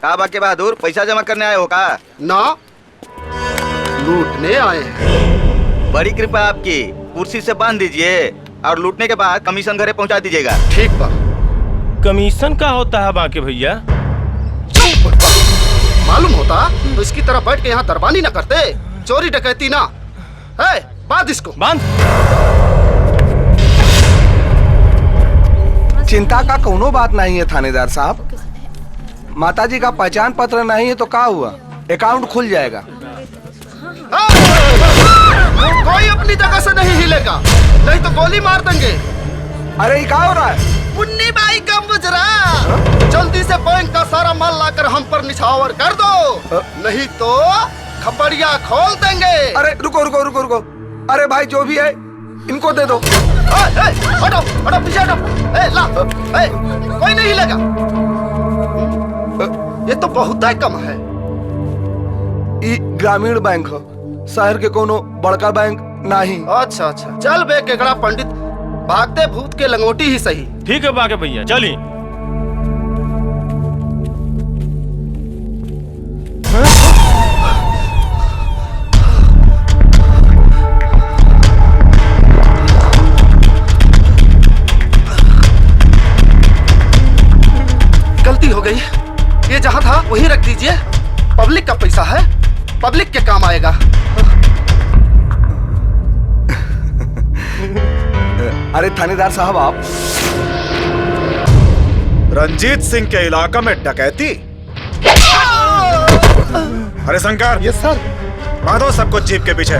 का बाके बहादुर, पैसा जमा करने आए हो का? ना, लूटने आए हैं। बड़ी कृपा आपकी, कुर्सी से बांध दीजिए और लूटने के बाद कमीशन घरे पहुंचा दीजिएगा। ठीक बा। कमीशन का होता है बाके भैया? मालूम होता तो इसकी तरह बैठ के यहाँ दरबानी न करते, चोरी डकैती ना है। बांध इसको, बांध। चिंता का कोनो बात नहीं है थानेदार साहब। माताजी का पहचान पत्र नहीं है तो क्या हुआ, अकाउंट खुल जाएगा। कोई अपनी जगह से नहीं हिलेगा, नहीं तो गोली मार देंगे। अरे क्या हो रहा है? मुन्नी बाई का मुजरा, जल्दी से बैंक का सारा माल लाकर हम पर निछावर कर दो, नहीं तो खपड़िया खोल देंगे। अरे रुको रुको रुको रुको, अरे भाई जो भी है इनको दे दो। हटो हटो, पीछे हटो। ला, कोई नहीं हिलेगा। ये तो बहुत ही कम है। ई ग्रामीण बैंक हो, शहर के कोनो बड़का बैंक नहीं। अच्छा अच्छा, चल बे केकड़ा पंडित, भागते भूत के लंगोटी ही सही। ठीक है बाके भैया, चली। गलती हो गई, ये जहाँ था वहीं रख दीजिए। पब्लिक का पैसा है, पब्लिक के काम आएगा। अरे थानेदार साहब आप रंजीत सिंह के इलाका में डकैती? अरे शंकर, यस सर। बांधो सबको जीप के पीछे।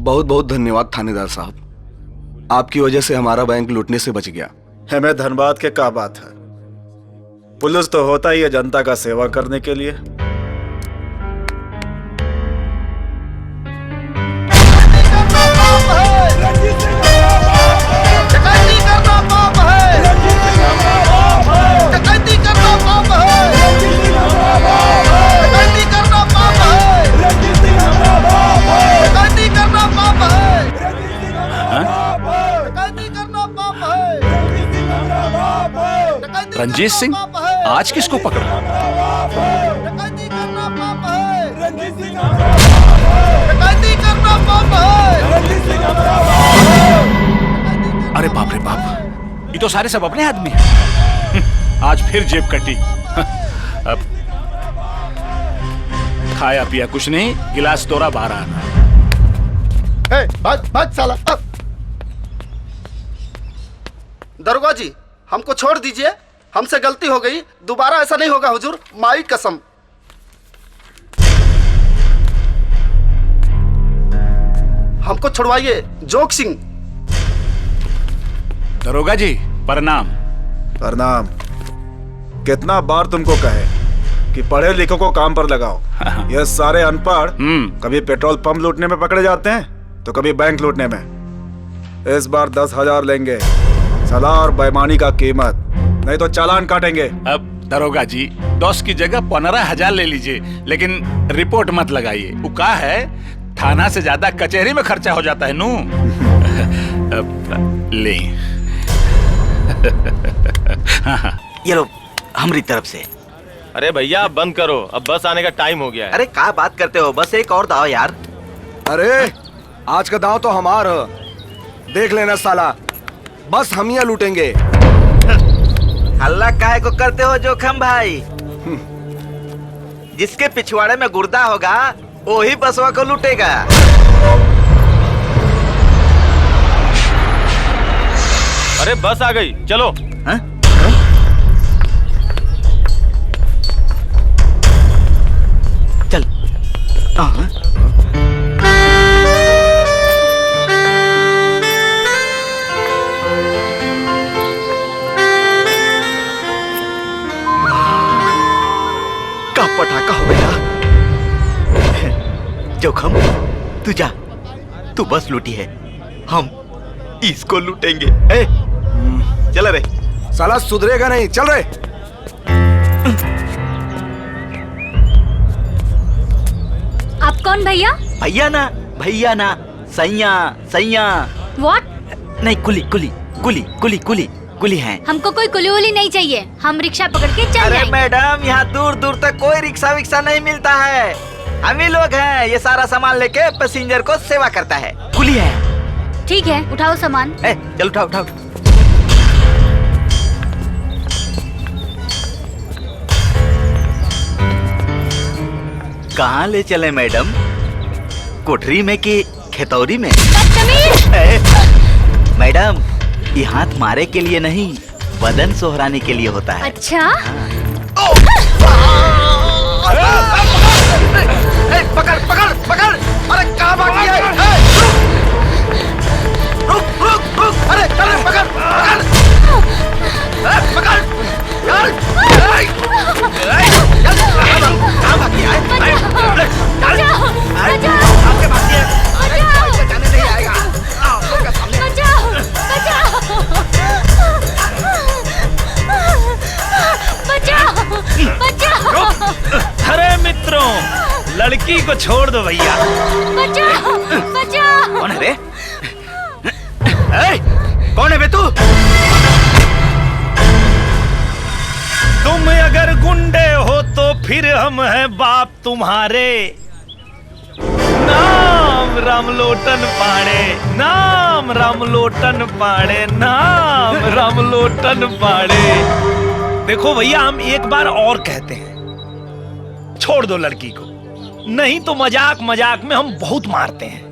बहुत बहुत धन्यवाद थानेदार साहब, आपकी वजह से हमारा बैंक लूटने से बच गया। हमें धन्यवाद के क्या बात है, पुलिस तो होता ही है जनता का सेवा करने के लिए। रंजीत सिंह आज किसको पकड़ा? अरे बाप रे बाप, ये तो सारे सब अपने आदमी हैं। आज फिर जेब कटी। अब खाया पिया कुछ नहीं, गिलास तोड़ा बाहर आना। भाग साला। दरोगा जी, हमको छोड़ दीजिए, हमसे गलती हो गई, दोबारा ऐसा नहीं होगा हुजूर, माई कसम। हमको छुड़वाइए, जोग सिंह। दरोगा जी प्रणाम। प्रणाम। कितना बार तुमको कहे कि पढ़े लिखो को काम पर लगाओ। ये सारे अनपढ़ कभी पेट्रोल पंप लूटने में पकड़े जाते हैं तो कभी बैंक लूटने में। इस बार 10,000 लेंगे, सलाह और बेईमानी का कीमत, नहीं तो चालान काटेंगे। अब दरोगा जी 10 की जगह 15,000 ले लीजिए, लेकिन रिपोर्ट मत लगाइए। वो का है, थाना से ज्यादा कचहरी में खर्चा हो जाता है नू। ले ये लो हमारी तरफ से। अरे भैया आप बंद करो, अब बस आने का टाइम हो गया है। अरे क्या बात करते हो, बस एक और दाव यार। अरे आज का दाव तो हमारा, देख लेना साला, बस हम ही लूटेंगे। हल्ला काहे को करते हो जोखम भाई? जिसके पिछवाड़े में गुर्दा होगा वही बसवा को लूटेगा। अरे बस आ गई, चलो। हा? चल। का पटाखा हो गया। जोखम तू जा, तू बस लूटी है, हम इसको लूटेंगे। चल रे साला सुधरेगा नहीं, चल रे। आप कौन भैया? भैया ना सैया सैया। व्हाट? नहीं, कुली कुली कुली कुली कुली कुली है। हमको कोई कुली वुली नहीं चाहिए, हम रिक्शा पकड़ के चल अरे जाएंगे। मैडम, यहाँ दूर दूर तक कोई रिक्शा विक्शा नहीं मिलता है। हम ही लोग हैं, ये सारा सामान लेके पैसेंजर को सेवा करता है। कुली है। ठीक है, उठाओ सामान। चल उठाओ उठाओ। कहाँ ले चले मैडम? कोठरी में कि खेतौरी में? मैडम, ये हाथ मारे के लिए नहीं, बदन सोहराने के लिए होता है। अच्छा? पकड़ पकड़ पकड़! अरे कहाँ भागी है? रुक रुक रुक! अरे अरे पकड़ पकड़! पकड़! कहाँ भागी है? बचाओ! आपके भागी है? कोई बचाने नहीं आएगा। आपके सामने। बचाओ! बचाओ! अरे मित्रों, लड़की को छोड़ दो भैया। बचाओ! बचाओ! कौन है रे? कौन है बे तू? तुम अगर गुंडे हो तो फिर हम हैं बाप तुम्हारे। नाम रामलोटन पाड़े, नाम रामलोटन पाड़े, नाम रामलोटन पाड़े। देखो भैया, हम एक बार और कहते हैं, छोड़ दो लड़की को, नहीं तो मजाक मजाक में हम बहुत मारते हैं।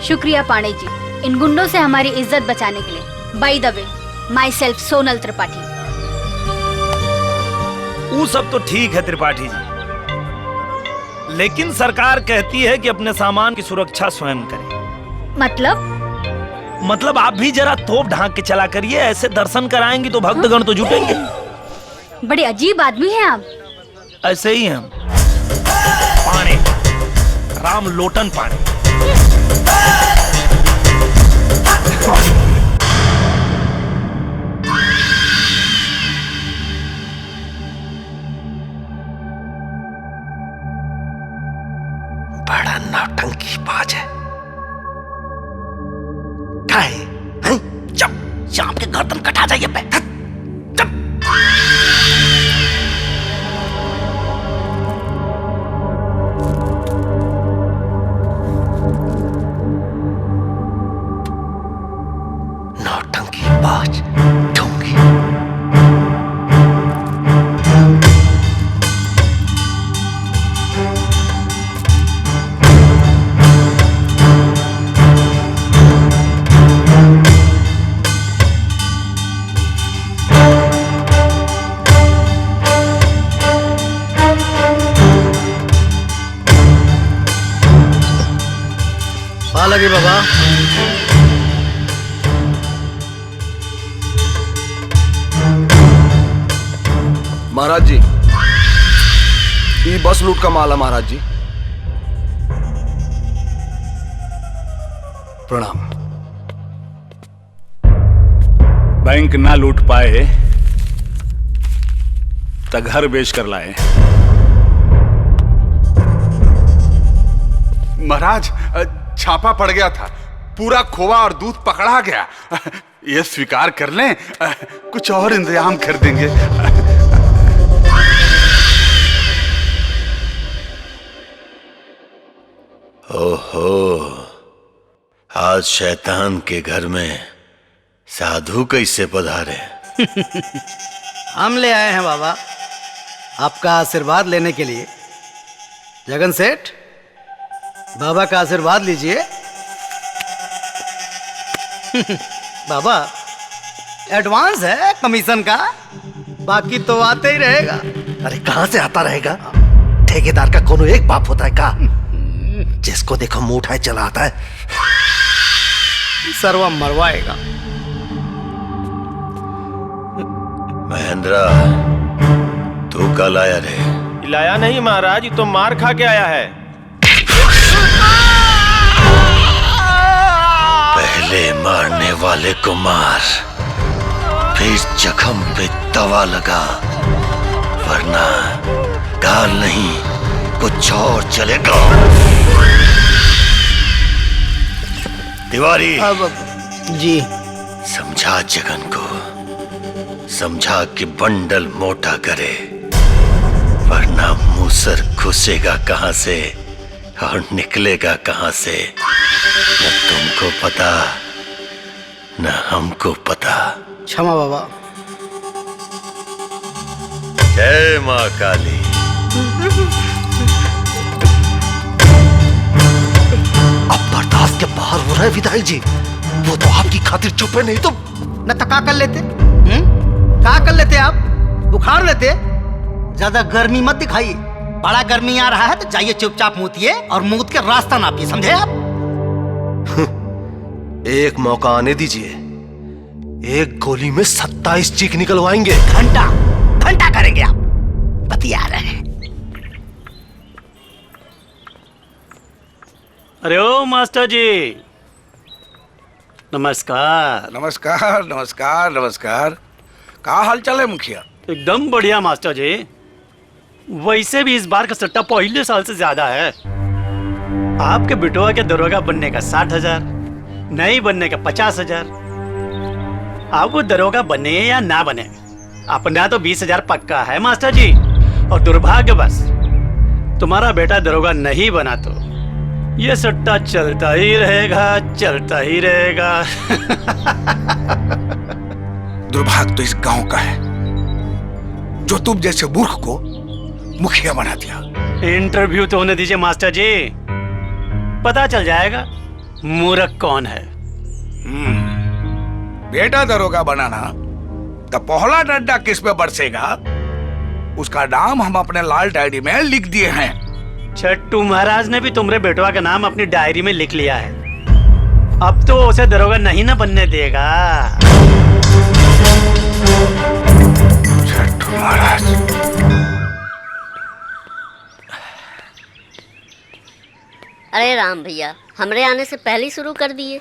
शुक्रिया पांडे जी, इन गुंडों से हमारी इज्जत बचाने के लिए। By the way, my self Sonal Tripathi. वो सब तो ठीक है त्रिपाठी जी, लेकिन सरकार कहती है कि अपने सामान की सुरक्षा स्वयं करें। मतलब आप भी जरा तोप ढांक के चला करिए, ऐसे दर्शन कराएंगी तो भक्तगण तो जुटेंगे। बड़े अजीब आदमी हैं आप। ऐसे ही हम पाणे, राम लोटन पाणे। बड़ा नौटंकी बाज है। क्या है? चुप! शाम के गर्दन कटा जाइए पे। चुप! नौटंकी बाज ढोंगी। लगे बाबा। महाराज जी, ये बस लूट का माल है महाराज जी। प्रणाम। बैंक ना लूट पाए तो घर बेच कर लाए। महाराज, छापा पड़ गया था, पूरा खोवा और दूध पकड़ा गया। ये स्वीकार कर लें, कुछ और इंतजाम कर देंगे। ओहो, आज शैतान के घर में साधु कैसे पधारे? हम ले आए हैं बाबा, आपका आशीर्वाद लेने के लिए। जगन सेठ, बाबा का आशीर्वाद लीजिए। बाबा, एडवांस है कमीशन का, बाकी तो आते ही रहेगा। अरे कहां से आता रहेगा? ठेकेदार का कोनो एक बाप होता है का? जिसको देखो मुंह उठाए चला आता है। सर्वा मरवाएगा। महेंद्रा, तू कल आया रे? लाया नहीं महाराज, ये तो मार खा के आया है। पहले मारने वाले को मार, फिर जख्म पे दवा लगा, वरना गाल नहीं कुछ और चलेगा। तिवारी जी, समझा जगन को, समझा कि बंडल मोटा करे, वरना मूसर घुसेगा कहां से और निकलेगा कहां से, न तुमको पता न हमको पता। क्षमा बाबा। जय माँ काली। अब बर्दाश्त के बाहर हो रहा है विधायक जी। वो तो आपकी खातिर चुप है, नहीं तो न तो का कर लेते? का कर लेते आप? बुखार लेते? ज्यादा गर्मी मत दिखाइए। बड़ा गर्मी आ रहा है तो जाइए चुपचाप मूतिए और मूत के रास्ता नापिए, समझे आप? एक मौका आने दीजिए, एक गोली में 27 चीख निकलवाएंगे। घंटा घंटा करेंगे आप, बतिया रहे हैं। अरे ओ मास्टर जी, नमस्कार। नमस्कार नमस्कार नमस्कार। का हाल चाल है मुखिया? एकदम बढ़िया मास्टर जी। वैसे भी इस बार का सट्टा पहले साल से ज्यादा है। आपके बिटुआ के दरोगा बनने का 60,000, नहीं बनने का 50,000। आप वो दरोगा बने या ना बने, अपना तो 20,000 पक्का है मास्टर जी। और दुर्भाग्य बस तुम्हारा बेटा दरोगा नहीं बना तो ये सट्टा चलता ही रहेगा, चलता ही रहेगा। दुर्भाग्य तो इस गांव का है जो तुम जैसे मूर्ख को मुखिया बना दिया। इंटरव्यू तो होने दीजिए मास्टर जी, पता चल जाएगा मूर्ख कौन है। बेटा दरोगा बनाना तो पहला डंडा किस पे बरसेगा, उसका नाम हम अपने लाल डायरी में लिख दिए हैं। छट्टू महाराज ने भी तुम्हारे बेटवा का नाम अपनी डायरी में लिख लिया है। अब तो उसे दरोगा नहीं ना बनने देगा। छट्टू महाराज, अरे राम भैया, हमरे आने से पहले ही शुरू कर दिए।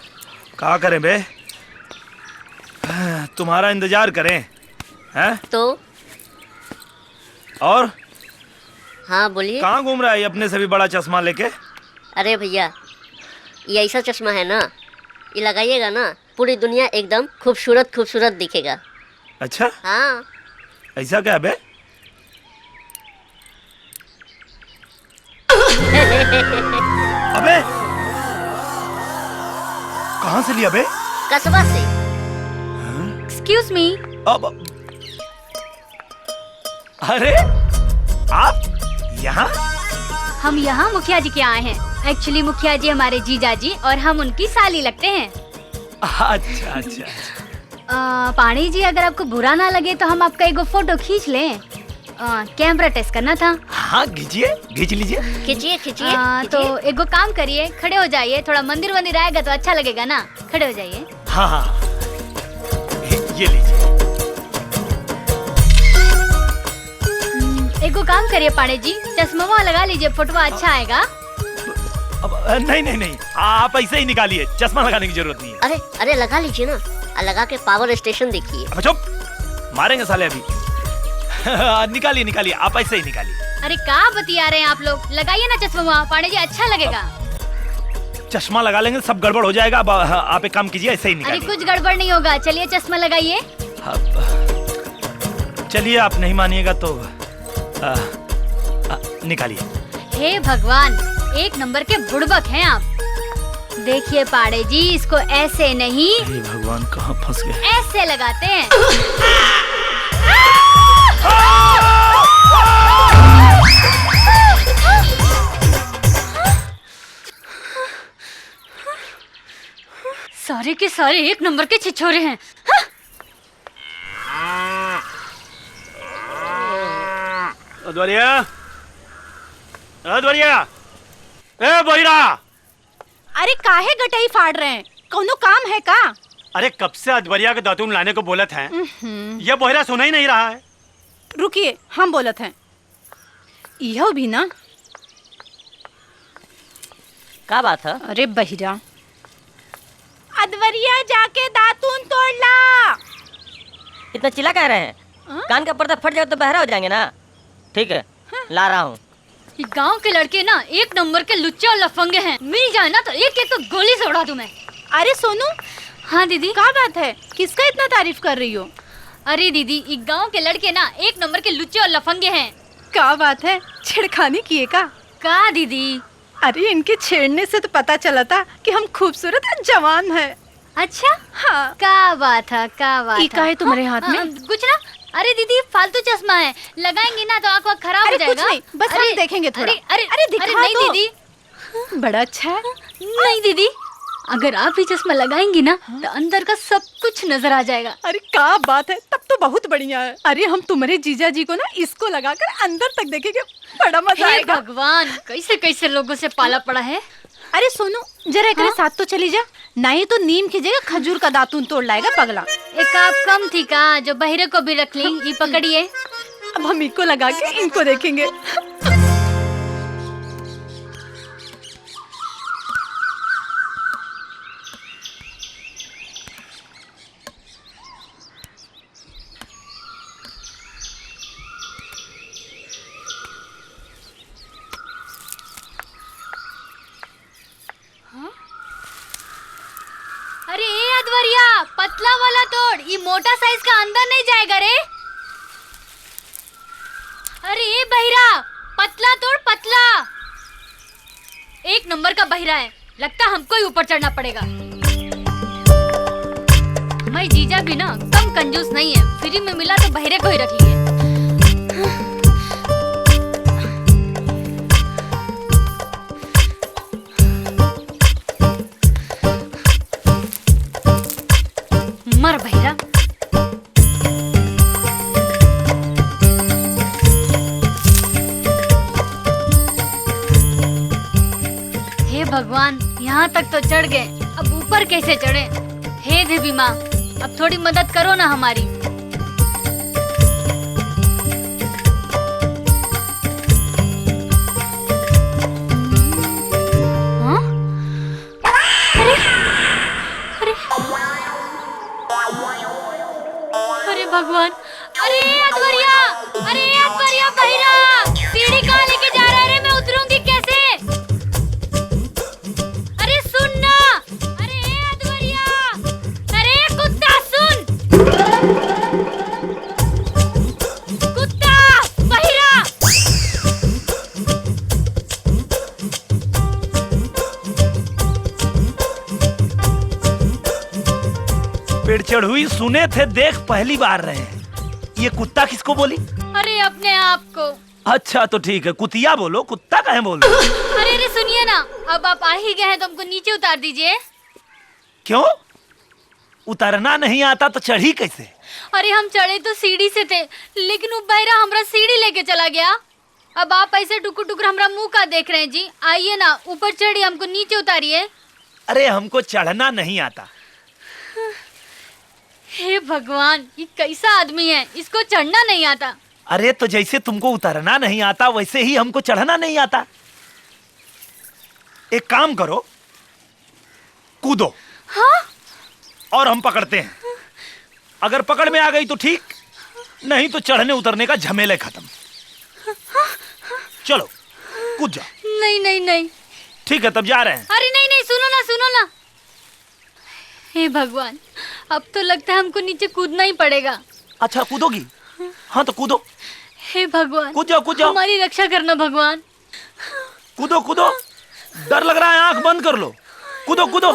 क्या करें बे, तुम्हारा इंतजार करें हैं? तो और हाँ बोलिए। कहाँ घूम रहा है अपने से भी बड़ा चश्मा लेके? अरे भैया, ये ऐसा चश्मा है ना, ये लगाइएगा ना पूरी दुनिया एकदम खूबसूरत खूबसूरत दिखेगा। अच्छा हाँ। ऐसा क्या बे? अबे कहाँ से लिया बे? कस्बा से। Excuse me. अब अरे आप यहाँ? हम यहाँ मुखिया जी के आए हैं। एक्चुअली मुखिया जी हमारे जीजा जी और हम उनकी साली लगते हैं। अच्छा अच्छा। पाणी जी, अगर आपको बुरा ना लगे तो हम आपका एक फोटो खींच लें। कैमरा टेस्ट करना था। हाँ खींचिए, खींच लीजिए। खींचिए खींचिए। तो एक काम करिए, खड़े हो जाइए। थोड़ा मंदिर वंदिर आएगा तो अच्छा लगेगा ना, खड़े हो जाइए। हाँ हाँ, ये लीजिए। एक काम करिए पाणे जी, चश्मा लगा लीजिए, फोटो अच्छा आएगा। अब नहीं नहीं नहीं, आप ऐसे ही निकालिए, चश्मा लगाने की जरूरत नहीं है। अरे अरे लगा लीजिए ना, लगा के पावर स्टेशन देखिए। अब चुप, मारेंगे साले अभी। निकालिए निकालिए, आप ऐसे ही निकालिए। अरे क्या बतिया रहे हैं आप लोग, लगाइए ना चश्मा, पाणे जी अच्छा लगेगा। चश्मा लगा लेंगे सब गड़बड़ हो जाएगा। आप एक काम कीजिए, ऐसे ही अरे निकालिए। कुछ गड़बड़ नहीं होगा, चलिए चश्मा लगाइए। चलिए, आप नहीं मानिएगा तो निकालिए। हे भगवान, एक नंबर के बुड़बक हैं आप। देखिए पाड़े जी, इसको ऐसे नहीं, हे भगवान कहाँ फंस गए। ऐसे लगाते हैं। सारे के सारे एक नंबर के छिछोरे हैं। अद्वरिया, अद्वरिया, ए बहिरा। अरे काहे गटाई फाड़ रहे हैं? कोनो काम है का? अरे कब से अद्वरिया के दातून लाने को बोलत हैं। ये बहिरा सुना ही नहीं रहा है। रुकिए, हम बोलत हैं। यह भी ना क्या बात है? अरे बहिरा, अद्वरिया जाके दातून तोड़ ला। इतना चिल्ला कह रहे हैं? कान का पर्दा फट जाए तो बहरा हो जाएंगे ना। ठीक है, ला रहा हूँ। गांव के लड़के ना एक नंबर के लुच्चे और लफंगे हैं। मिल जाए ना तो एक एक तो गोली से उड़ा दूं मैं। अरे सोनू। हाँ दीदी। क्या बात है? किसका इतना तारीफ कर रही हो? अरे दीदी, इस गांव के लड़के ना एक नंबर के लुच्चे और लफंगे हैं। क्या बात है? छेड़खानी किए का दीदी? अरे इनके छेड़ने से तो पता चला था कि हम खूबसूरत और जवान हैं। अच्छा? हाँ। क्या बात है, क्या बात है? का है तुम्हारे हाथ में? कुछ ना। अरे दीदी, फालतू चश्मा है, लगाएंगी ना तो आँख खराब हो जाएगा। कुछ नहीं, बस हम देखेंगे थोड़ा। अरे दिखा नहीं दीदी। बड़ा अच्छा है। नहीं दीदी, अगर आप ही चश्मा लगाएंगी ना तो अंदर का सब कुछ नजर आ जाएगा। अरे क्या बात है, तब तो बहुत बढ़िया है। अरे हम तुम्हारे जीजा जी को ना इसको लगाकर अंदर तक देखेंगे, बड़ा मजा आएगा। भगवान, कैसे कैसे लोगों से पाला पड़ा है। अरे सोनू, जरा एक साथ तो चली जा, नहीं तो नीम की जगह खजूर का दातून तोड़ लाएगा पगला। एक आप कम थी का जो बहिरे को भी रख ली। ये पकड़िए। अब हम इनको लगा के इनको देखेंगे। अरे अद्वरिया, पतला वाला तोड़, ये मोटा साइज का अंदर नहीं जाएगा रे। अरे बहिरा, पतला तोड़, पतला। एक नंबर का बहिरा है, लगता हमको ही ऊपर चढ़ना पड़ेगा। मैं जीजा भी ना कम कंजूस नहीं है, फ्री में मिला तो बहिरे को ही रख लिए। मर बहिरा। हे भगवान, यहाँ तक तो चढ़ गए, अब ऊपर कैसे चढ़े? हे देवी माँ, अब थोड़ी मदद करो ना हमारी। हाँ? अरे भगवान, अरे अद्वरिया बहिरा, सीढ़ी कहाँ लेके जा रहा है रे? मैं उतरूंगी कैसे? अरे सुन ना, अरे अद्वरिया, अरे कुत्ता सुन, कुत्ता बहिरा। पेड़ चढ़ुई सुने थे, देख पहली बार रहे हैं। ये कुत्ता किसको बोली? अरे अपने आप को। अच्छा तो ठीक है, कुतिया बोलो, कुत्ता कहे बोलो। अरे सुनिए ना, अब आप आ ही गए हैं तो हमको नीचे उतार दीजिए। क्यों? उतरना नहीं आता तो चढ़ी कैसे? अरे हम चढ़े तो सीढ़ी से थे, लेकिन वो बहरा हमरा सीढ़ी लेके चला गया। अब आप ऐसे टुकुर टुकुर हमरा मुंह का देख रहे हैं जी। आइए ना, ऊपर चढ़िए, हमको नीचे उतारिए। अरे हमको चढ़ना नहीं आता। हे भगवान, ये कैसा आदमी है, इसको चढ़ना नहीं आता। अरे तो जैसे तुमको उतरना नहीं आता वैसे ही हमको चढ़ना नहीं आता। एक काम करो, कूदो। हाँ? और हम पकड़ते हैं। अगर पकड़ में आ गई तो ठीक, नहीं तो चढ़ने उतरने का झमेले खत्म। चलो कूद जाओ। नहीं नहीं नहीं। ठीक है, तब जा रहे हैं। अरे नहीं नहीं, सुनो ना सुनो ना। हे भगवान, अब तो लगता है हमको नीचे कूदना ही पड़ेगा। अच्छा कूदोगी? हाँ तो कूदो। हे भगवान, कूद जाओ, कूद जाओ। हमारी रक्षा करना भगवान। कूदो कूदो, डर लग रहा है, आंख बंद कर लो। कूदो कूदो।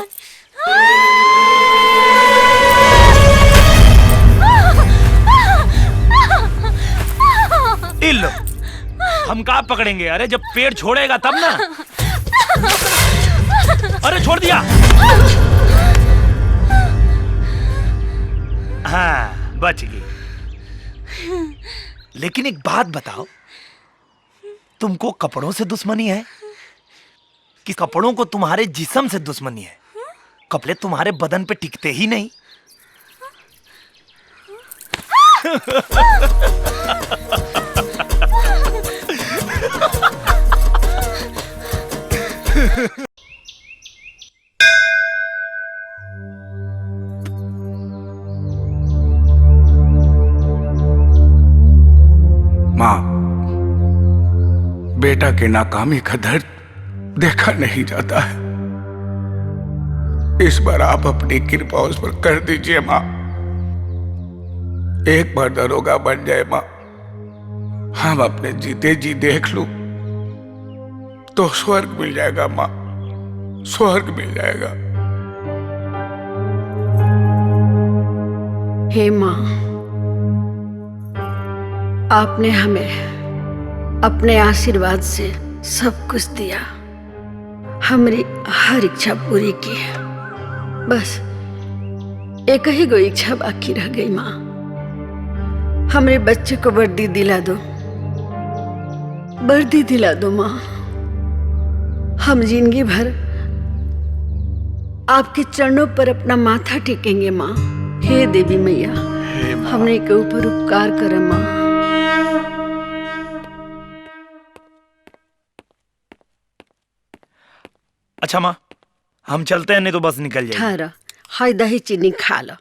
लो, हम कहाँ पकड़ेंगे? अरे जब पेड़ छोड़ेगा तब ना। अरे छोड़ दिया। हाँ बच गई। लेकिन एक बात बताओ, तुमको कपड़ों से दुश्मनी है कि कपड़ों को तुम्हारे जिस्म से दुश्मनी है? कपड़े तुम्हारे बदन पे टिकते ही नहीं। माँ, बेटा की नाकामी का दर्द देखा नहीं जाता है। इस बार आप अपनी कृपा उस पर कर दीजिए माँ। एक बार दरोगा बन जाए माँ, हम अपने जीते जी देख लूं तो स्वर्ग मिल जाएगा माँ, स्वर्ग मिल जाएगा। हे माँ, आपने हमें अपने आशीर्वाद से सब कुछ दिया, हमारी हर इच्छा पूरी की है। बस एक ही गो इच्छा बाकी रह गई माँ, हमारे बच्चे को वर्दी दिला दो, वर्दी दिला दो माँ। हम जिंदगी भर आपके चरणों पर अपना माथा टेकेंगे माँ। हे देवी मैया, हमने के ऊपर उपकार करे माँ। अच्छा माँ, हम चलते हैं, नहीं तो बस निकल जाएगी। ठहरा, हाय दही चीनी खा लो,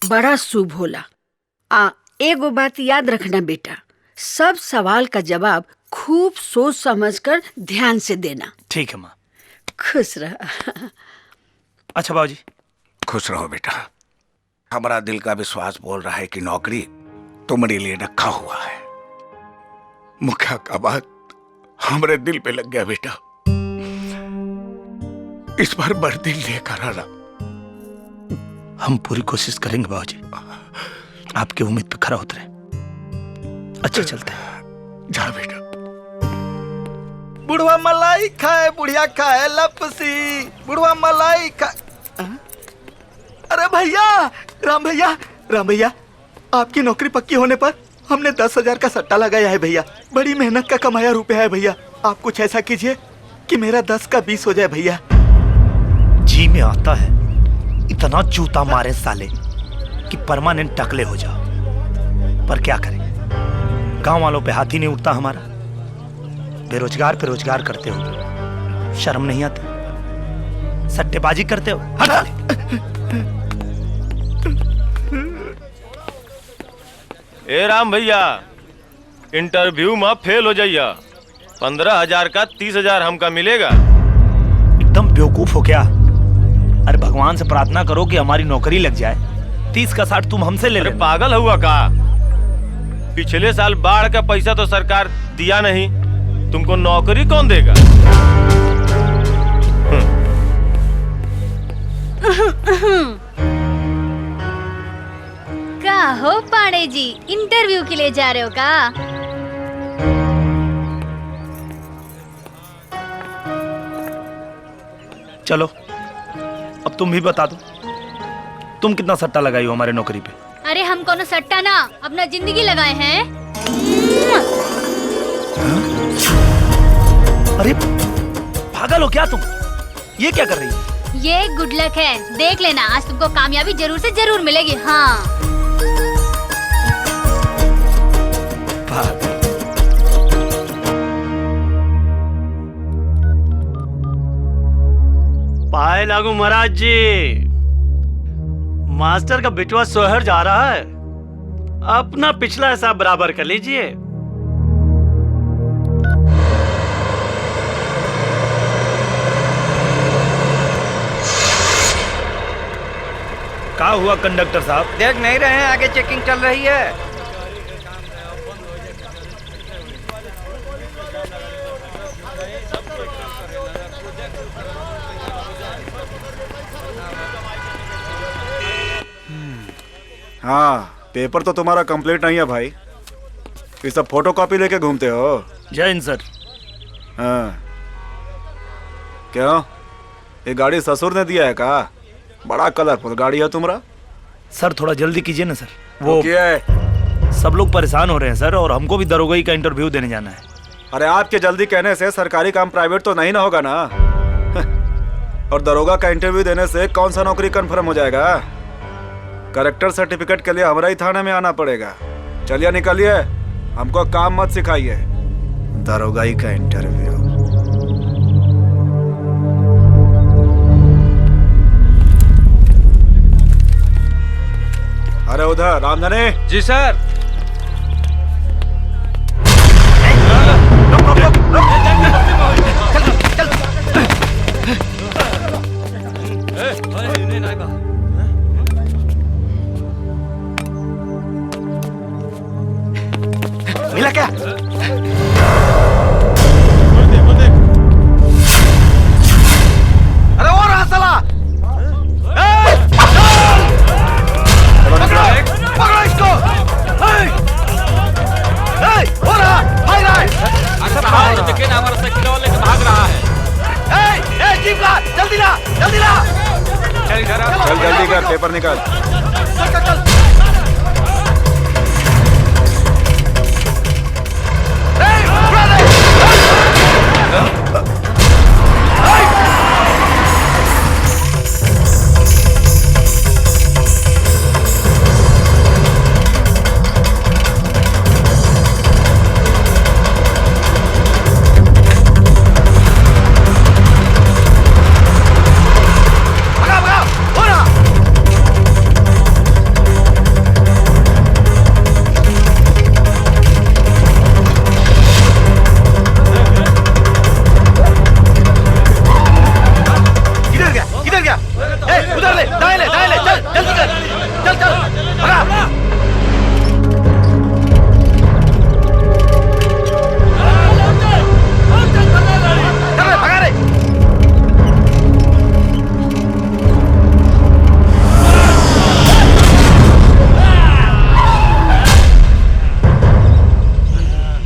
बड़ा शुभ होला। एगो बात याद रखना बेटा, सब सवाल का जवाब खूब सोच समझकर ध्यान से देना। ठीक है माँ। खुश रह। अच्छा बाबूजी। खुश रहो बेटा। हमारा दिल का विश्वास बोल रहा है कि नौकरी तुम्हारे लिए रखा हुआ है। मुखिया का बात हमारे दिल पे लग गया बेटा। इस बार वर्दी लेकर आना। हम पूरी कोशिश करेंगे बाबूजी, आपकी उम्मीद पे खरा उतरे। अच्छा चलते हैं। जा बेटा। बुढ़वा मलाई खाए बुढ़िया खाए लपसी, बुढ़वा मलाई खाए। अरे भैया, राम भैया, राम भैया, आपकी नौकरी पक्की होने पर हमने 10,000 का सट्टा लगाया है भैया। बड़ी मेहनत का कमाया रुपया है भैया। आप कुछ ऐसा कीजिए कि मेरा 10 का 20 हो जाए भैया। जी में आता है इतना जूता मारे साले कि परमानेंट टकले हो जाओ, पर क्या करें, गांव वालों पे हाथ ही नहीं उठता हमारा। बेरोजगार पे रोजगार करते हो, शर्म नहीं आती? सट्टेबाजी करते हो। ए राम भैया, इंटरव्यू में फेल हो जाइया, 15,000 का 30,000 हमका मिलेगा। एकदम बेवकूफ हो क्या? अरे भगवान से प्रार्थना करो कि हमारी नौकरी लग जाए। 30 का 60 तुम हमसे ले लेना। पागल हुआ का? पिछले साल बाढ़ का पैसा तो सरकार दिया नहीं, तुमको नौकरी कौन देगा? का हो पांडे जी, इंटरव्यू के लिए जा रहे हो का? चलो अब तुम भी बता दो, तुम कितना सट्टा लगाई हो हमारे नौकरी पे? अरे हम कोनो सट्टा ना, अपना जिंदगी लगाए हैं। अरे पागल हो क्या तुम? ये क्या कर रही हो? ये गुड लक है, देख लेना, आज तुमको कामयाबी जरूर से जरूर मिलेगी। हाँ पाए लागू महाराज जी, मास्टर का बिटवा सोहर जा रहा है, अपना पिछला हिसाब बराबर कर लीजिए। क्या हुआ कंडक्टर साहब? देख नहीं रहे हैं, आगे चेकिंग चल रही है। हाँ, पेपर तो तुम्हारा कंप्लीट नहीं है भाई, ये सब फोटो कॉपी लेके घूमते हो। जय हिंद सर। हाँ, क्यों, ये गाड़ी ससुर ने दिया है का? बड़ा कलरफुल गाड़ी है तुम्हारा। सर थोड़ा जल्दी कीजिए ना सर, वो क्या है? सब लोग परेशान हो रहे हैं सर, और हमको भी दरोगाई का इंटरव्यू देने जाना है। अरे आपके जल्दी कहने से सरकारी काम प्राइवेट तो नहीं ना होगा ना। और दरोगा का इंटरव्यू देने से कौन सा नौकरी कंफर्म हो जाएगा? करेक्टर सर्टिफिकेट के लिए हमारा ही थाने में आना पड़ेगा। चलिए निकलिए, हमको काम मत सिखाइए। दरोगाई का इंटरव्यू। अरे उधर रामधने। जी सर। मिला क्या? अरे और रहा साला! पकड़ो इसको! हो रहा! भाग रहा है! हमारा साइकिल वाले भाग रहा है। जीप ला! जल्दी ला! जल्दी ला! चल जल्दी कर, पेपर निकाल। चल चल चल!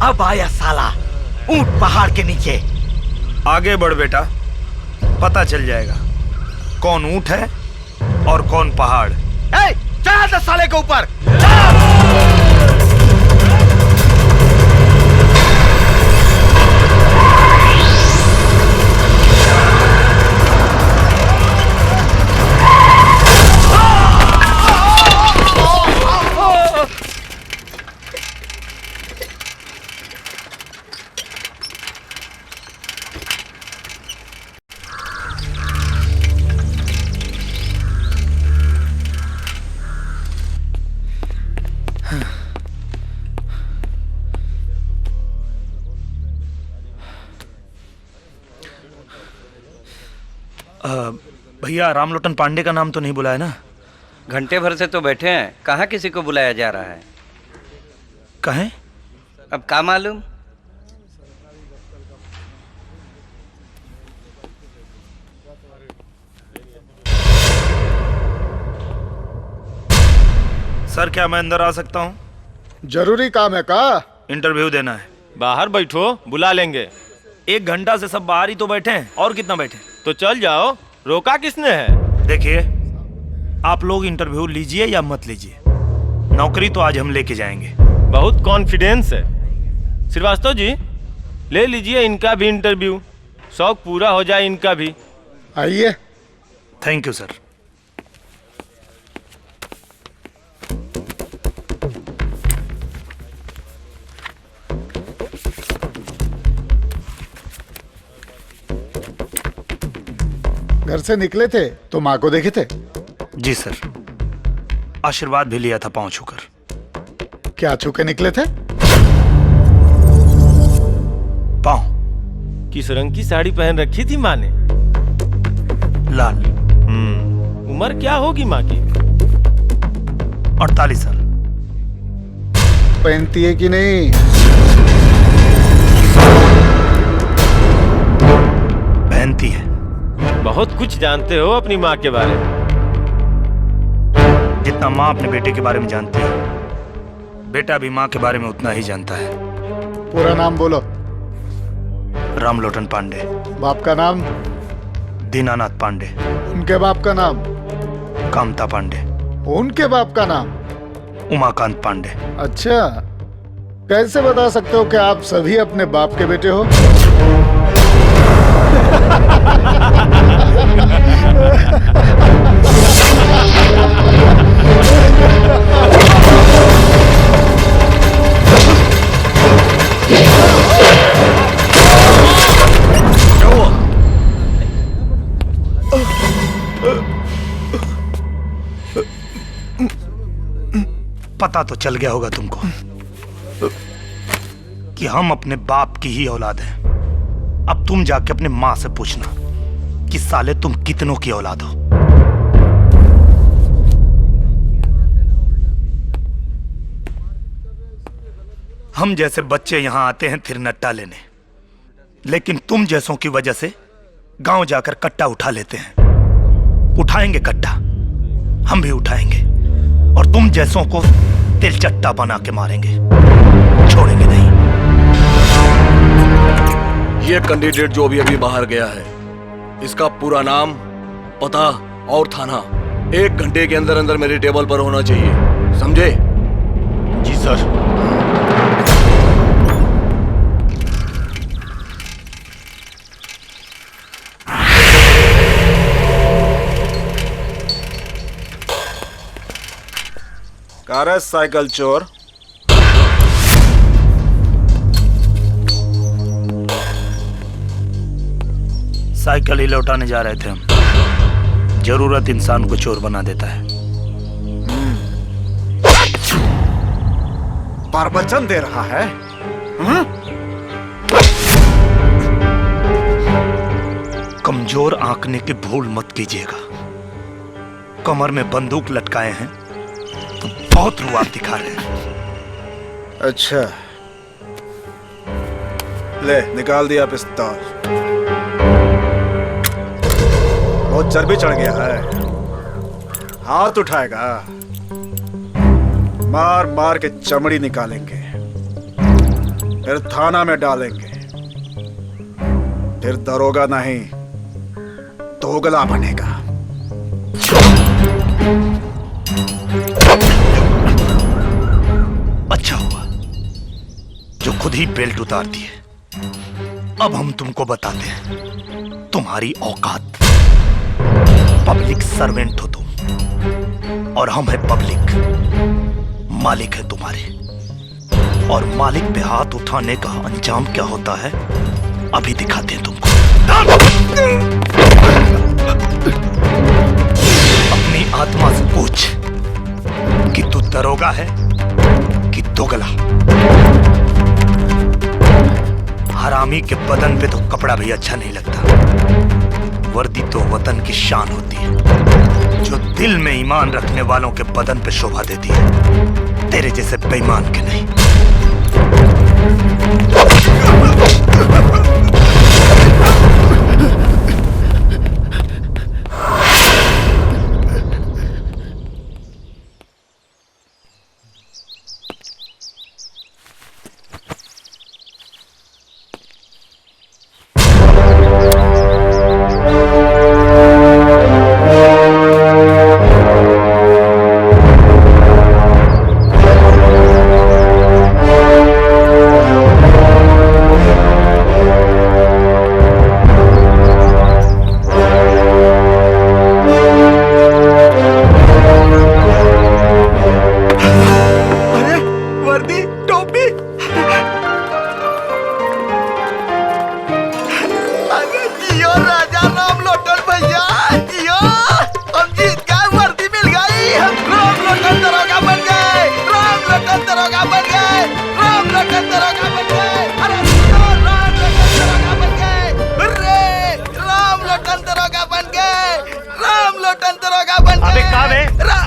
अब आया साला ऊंट पहाड़ के नीचे। आगे बढ़ बेटा, पता चल जाएगा कौन ऊंट है और कौन पहाड़। चढ़ा दे साले के ऊपर। भैया रामलोटन पांडे का नाम तो नहीं बुलाया ना? घंटे भर से तो बैठे हैं, कहाँ किसी को बुलाया जा रहा है? कहें? अब क्या मालूम। सर क्या मैं अंदर आ सकता हूँ? जरूरी काम है का? इंटरव्यू देना है। बाहर बैठो, बुला लेंगे। 1 घंटा से सब बाहर ही तो बैठे हैं, और कितना बैठे? तो चल जाओ, रोका किसने है? देखिए, आप लोग इंटरव्यू लीजिए या मत लीजिए, नौकरी तो आज हम लेके जाएंगे। बहुत कॉन्फिडेंस है। श्रीवास्तव जी, ले लीजिए इनका भी इंटरव्यू, शौक पूरा हो जाए इनका भी। आइए। Thank you sir. घर से निकले थे तो माँ को देखे थे? जी सर, आशीर्वाद भी लिया था पांव छूकर। क्या छू के निकले थे? पांव। किस रंग की साड़ी पहन रखी थी माँ ने? लाल। उम्र क्या होगी माँ की? 48 साल। पहनती है कि नहीं? पहनती है। बहुत कुछ जानते हो अपनी माँ के बारे में। जितना माँ अपने बेटे के बारे में जानती है, बेटा भी माँ के बारे में उतना ही जानता है। पूरा नाम बोलो। रामलोटन पांडे। बाप का नाम? दीनानाथ पांडे। उनके बाप का नाम? कामता पांडे। उनके बाप का नाम? उमाकांत पांडे। अच्छा, कैसे बता सकते हो कि आप सभी अपने बाप के बेटे हो? पता तो चल गया होगा तुमको कि हम अपने बाप की ही औलाद हैं। अब तुम जाके अपने माँ से पूछना कि साले तुम कितनों की औलाद हो। हम जैसे बच्चे यहां आते हैं फिर नट्टा लेने, लेकिन तुम जैसों की वजह से गांव जाकर कट्टा उठा लेते हैं। उठाएंगे कट्टा, हम भी उठाएंगे और तुम जैसों को तिलचट्टा बना के मारेंगे, छोड़ेंगे नहीं। ये कैंडिडेट जो भी अभी बाहर गया है, इसका पूरा नाम, पता और थाना 1 घंटे के अंदर अंदर मेरे टेबल पर होना चाहिए, समझे? जी सर। कार साइकिल चोर। साइकिल ही लौटाने जा रहे थे हम। जरूरत इंसान को चोर बना देता है। प्रवचन दे रहा है। कमजोर आंकने की भूल मत कीजिएगा। कमर में बंदूक लटकाए हैं तो बहुत रुआब दिखा रहे हैं। अच्छा, ले निकाल दिया पिस्तौल। बहुत चर्बी चढ़ गया है, हाथ उठाएगा, मार मार के चमड़ी निकालेंगे, फिर थाना में डालेंगे, फिर दरोगा नहीं दोगला बनेगा। अच्छा हुआ जो खुद ही बेल्ट उतार दिए। अब हम तुमको बताते हैं तुम्हारी औकात। पब्लिक सर्वेंट हो तुम और हम है पब्लिक, मालिक है तुम्हारे। और मालिक पे हाथ उठाने का अंजाम क्या होता है अभी दिखाते हैं तुमको। अपनी आत्मा से पूछ कि तू दरोगा है कि दोगला। हरामी के बदन पे तो कपड़ा भी अच्छा नहीं लगता। वर्दी तो वतन की शान होती है जो दिल में ईमान रखने वालों के बदन पे शोभा देती है, तेरे जैसे बेईमान के नहीं।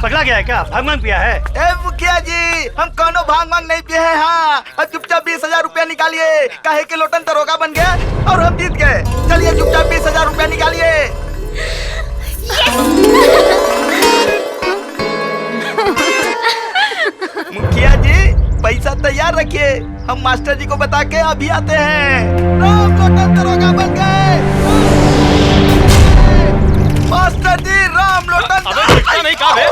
पगला गया है क्या? भांग मांग पिया है? ए मुखिया जी, हम कोनो भांग मांग नहीं पिए हैं। हाँ, अब चुपचाप 20,000 रुपया निकालिए। काहे के लोटन दरोगा बन गया और हम जीत गए। चलिए चुपचाप 20,000 रुपया निकालिए। मुखिया जी, पैसा तैयार रखिए, हम मास्टर जी को बता के अभी आते हैं। राम लोटन दरोगा बन गए। मास्टर जी, राम लोटन। नहीं कहा बे?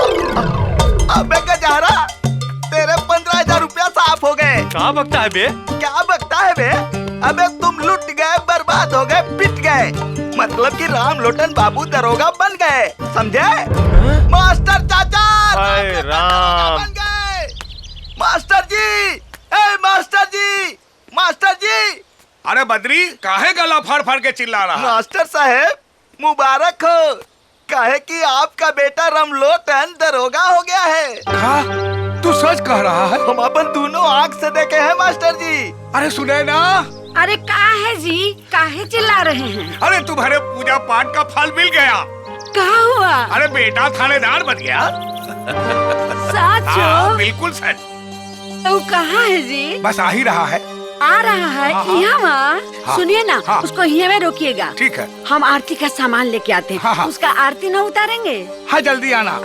अबे गजारा, तेरे 15,000 रुपया साफ हो गए। कहाँ बकता है बे? क्या बकता है बे? अबे तुम लुट गए, बर्बाद हो गए, पिट गए। मतलब कि राम लोटन बाबू दरोगा बन गए, समझे? मास्टर चाचा हाय राम। बन गए। मास्टर जी, ए मास्टर जी, मास्टर जी। अरे बद्री, काहे गला फाड़ फाड़ के चिल्ला रहा? मास्टर साहेब मुबारक हो, काहे कि आपका बेटा रामलोटन दरोगा हो गया है। हाँ? तू सच कह रहा है? हम अपन दोनों आँख से देखे हैं मास्टर जी। अरे सुने ना। अरे का है जी, काहे चिल्ला रहे हैं? अरे तुम्हारे पूजा पाठ का फल मिल गया। क्या हुआ? अरे बेटा थानेदार बन गया। सच? हाँ, बिल्कुल सच। तो कहाँ है जी? बस आ ही रहा है। आ रहा है यहाँ? हाँ, सुनिए ना, हाँ, उसको यहाँ में रोकिएगा। ठीक है। हम आरती का सामान लेके आते हैं। हाँ। उसका आरती न उतारेंगे? हाँ जल्दी आना।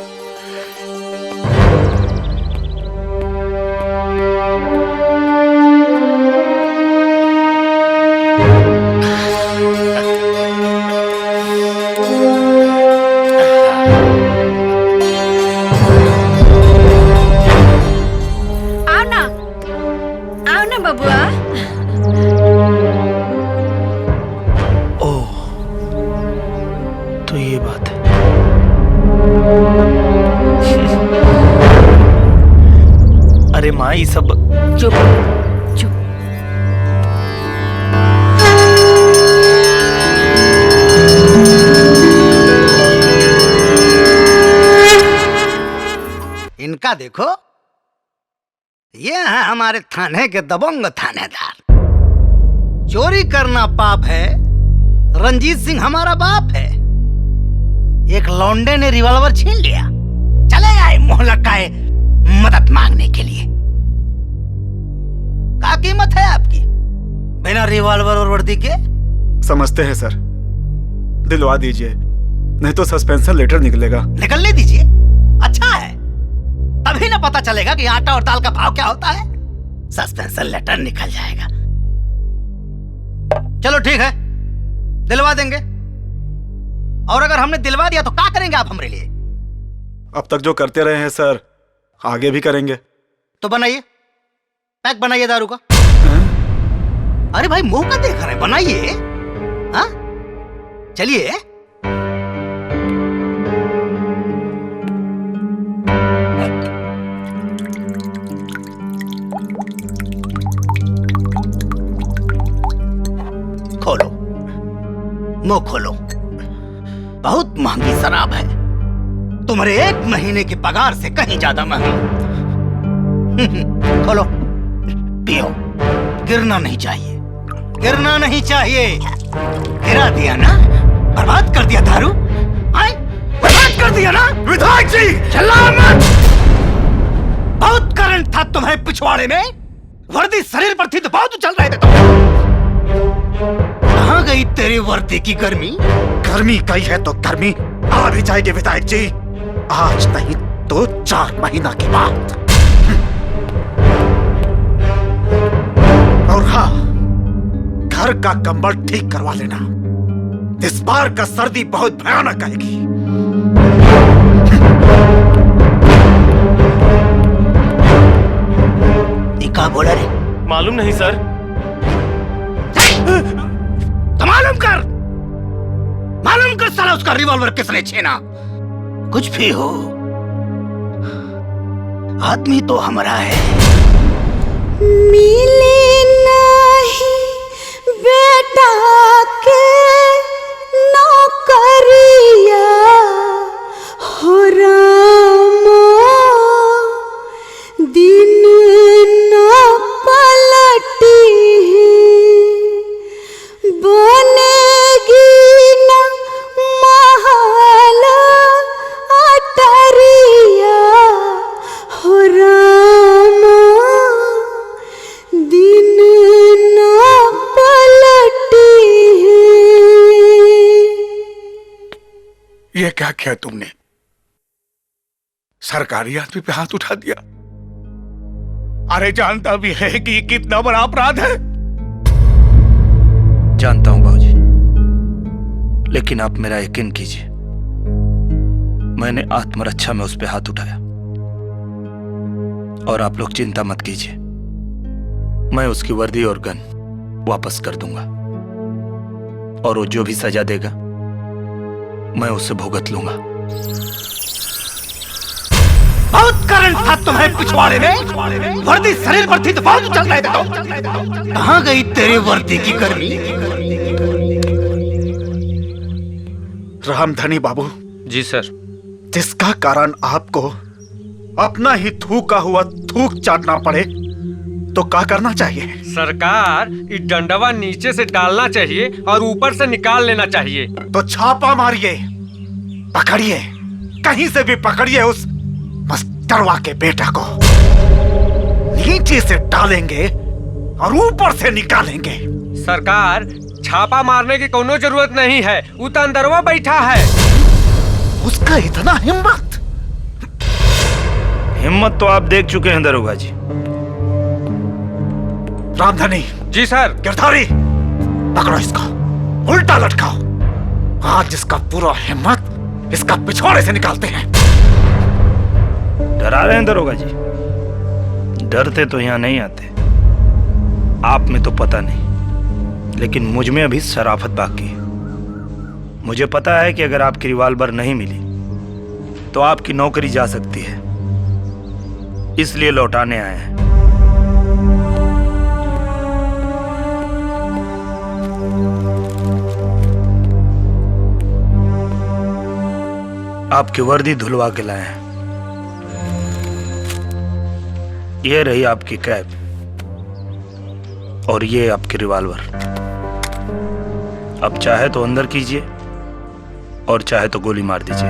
आओ ना बबुआ। तो ये बात है। अरे माँ ये सब चुप चुप। इनका देखो, ये है हमारे थाने के दबंग थानेदार। चोरी करना पाप है, रंजीत सिंह हमारा बाप है। एक लौंडे ने रिवॉल्वर छीन लिया, चले आए मोहल्ला का मदद मांगने के लिए। क्या कीमत है आपकी बिना रिवॉल्वर और वर्दी के? समझते हैं सर, दिलवा दीजिए, नहीं तो सस्पेंशन लेटर निकलेगा। निकलने दीजिए, अच्छा है, तभी ना पता चलेगा कि आटा और दाल का भाव क्या होता है। सस्पेंशन लेटर निकल जाएगा। चलो ठीक है, दिलवा देंगे। और अगर हमने दिलवा दिया तो क्या करेंगे आप हमारे लिए? अब तक जो करते रहे हैं सर, आगे भी करेंगे। तो बनाइए, पैक बनाइए दारू का। अरे भाई मुंह का देख रहे, बनाइए। हाँ चलिए। खोलो, मुंह खोलो। बहुत महंगी शराब है, तुम्हारे 1 महीने की पगार से कहीं ज्यादा महंगी। खोलो, पियो। गिरना नहीं चाहिए, गिरना नहीं चाहिए। गिरा दिया ना, बर्बाद कर दिया दारू। आए, बर्बाद कर दिया ना। विधायक जी चिल्ला मत। बहुत करंट था तुम्हारे पिछवाड़े में, वर्दी शरीर पर थी तो बहुत उछल रहे थे तुम। कहाँ गई तेरी वर्दी की गर्मी? गर्मी गई है तो गर्मी आ भी जाएगी विधायक जी, आज नहीं तो 4 महीना के बाद। और हाँ, घर का कंबल ठीक करवा लेना, इस बार का सर्दी बहुत भयानक आएगी। क्या बोला रे? मालूम नहीं सर। तो मालूम कर साला उसका रिवॉल्वर किसने छीना। कुछ भी हो, आदमी तो हमारा है। मिले नहीं बेटा के नौकरिया हो रामा, दिन न पलटी बनेगी न महल अटरिया हो रामा, दिन न पलटी। ये क्या किया तुमने? सरकारी आदमी पे हाथ उठा दिया। अरे जानता भी है कि ये कितना बड़ा अपराध है। जानता हूं बाबूजी, लेकिन आप मेरा यकीन कीजिए, मैंने आत्मरक्षा में उस पे हाथ उठाया। और आप लोग चिंता मत कीजिए, मैं उसकी वर्दी और गन वापस कर दूंगा और वो जो भी सजा देगा मैं उसे भुगत लूंगा। बहुत करंट था तुम्हें पिछवाड़े में। वर्दी शरीर पर थी तो बहुत चल रहे थे। कहाँ गई तेरी वर्दी की गर्मी? रामधनी बाबू। जी सर। जिसका कारण आपको अपना ही थूका हुआ थूक चाटना पड़े तो क्या करना चाहिए? सरकार, इस डंडवा नीचे से डालना चाहिए और ऊपर से निकाल लेना चाहिए। तो छापा मारिए, पकड़िए, कहीं से भी पकड़िए उस मस्टरवा के बेटा को। नीचे से डालेंगे और ऊपर से निकालेंगे। सरकार, छापा मारने की कोनो जरूरत नहीं है, वो तो अंदरवा बैठा है। उसका इतना हिम्मत? हिम्मत तो आप देख चुके हैं दरोगा जी। रामधनी। जी सर। गिरधारी, पकड़ो इसको, उल्टा लटकाओ। आज इसका पूरा हिम्मत इसका पिछवाड़े से निकालते हैं। डरा रहे हैं दरोगा जी? डरते तो यहाँ नहीं आते। आप में तो पता नहीं, लेकिन मुझ में अभी शराफत बाकी है। मुझे पता है कि अगर आपकी रिवॉल्वर नहीं मिली तो आपकी नौकरी जा सकती है, इसलिए लौटाने आए हैं। आपकी वर्दी धुलवा के लाए हैं। ये रही आपकी कैब और ये आपकी रिवॉल्वर। अब चाहे तो अंदर कीजिए और चाहे तो गोली मार दीजिए।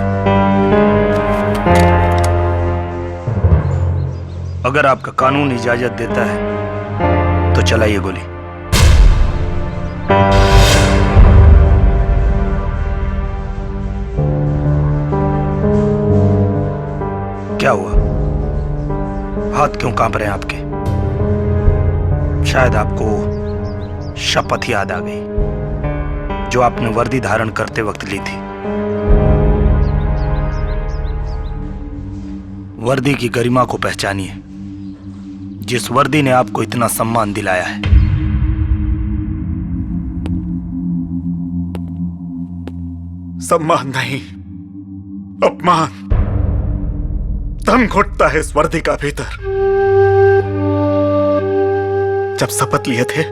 अगर आपका कानून इजाजत देता है तो चलाइए गोली। क्या हुआ? हाथ क्यों कांप रहे हैं आपके? शायद आपको शपथ याद आ गई जो आपने वर्दी धारण करते वक्त ली थी। वर्दी की गरिमा को पहचानिए, जिस वर्दी ने आपको इतना सम्मान दिलाया है। सम्मान नहीं, अपमान। दम घुटता है इस वर्दी का भीतर। जब शपथ लिए थे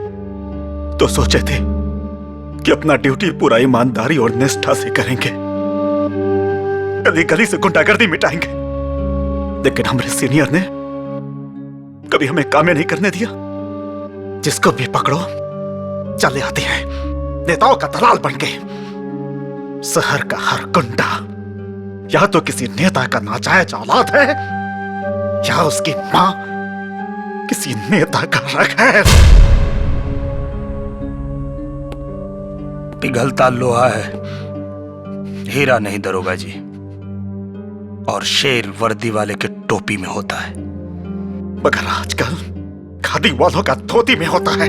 तो सोचे थे कि अपना ड्यूटी पूरा ईमानदारी और निष्ठा से करेंगे, गली गली से गुंडागर्दी मिटाएंगे। लेकिन हमारे सीनियर ने कभी हमें कामें नहीं करने दिया। जिसको भी पकड़ो चले आते हैं नेताओं का दलाल बन के। शहर का हर गुंडा या तो किसी नेता का नाजायज औलाद है या उसकी मां किसी नेता का रग है। पिघलता लोहा है, हीरा नहीं दरोगा जी। और शेर वर्दी वाले के टोपी में होता है, मगर आजकल खादी वालों का धोती में होता है।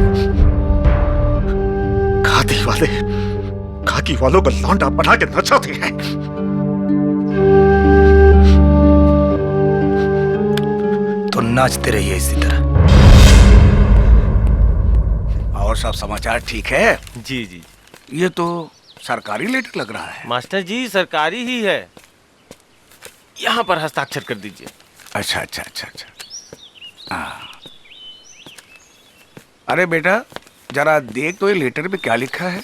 खादी वाले खाकी वालों को लौंडा बना के नचाते हैं। तो नाचते रहिए इसी तरह। और सब समाचार ठीक है? जी जी। ये तो सरकारी लेटर लग रहा है। मास्टर जी सरकारी ही है, यहाँ पर हस्ताक्षर कर दीजिए। अच्छा अच्छा अच्छा अच्छा। हाँ। अरे बेटा जरा देख तो ये लेटर पे क्या लिखा है।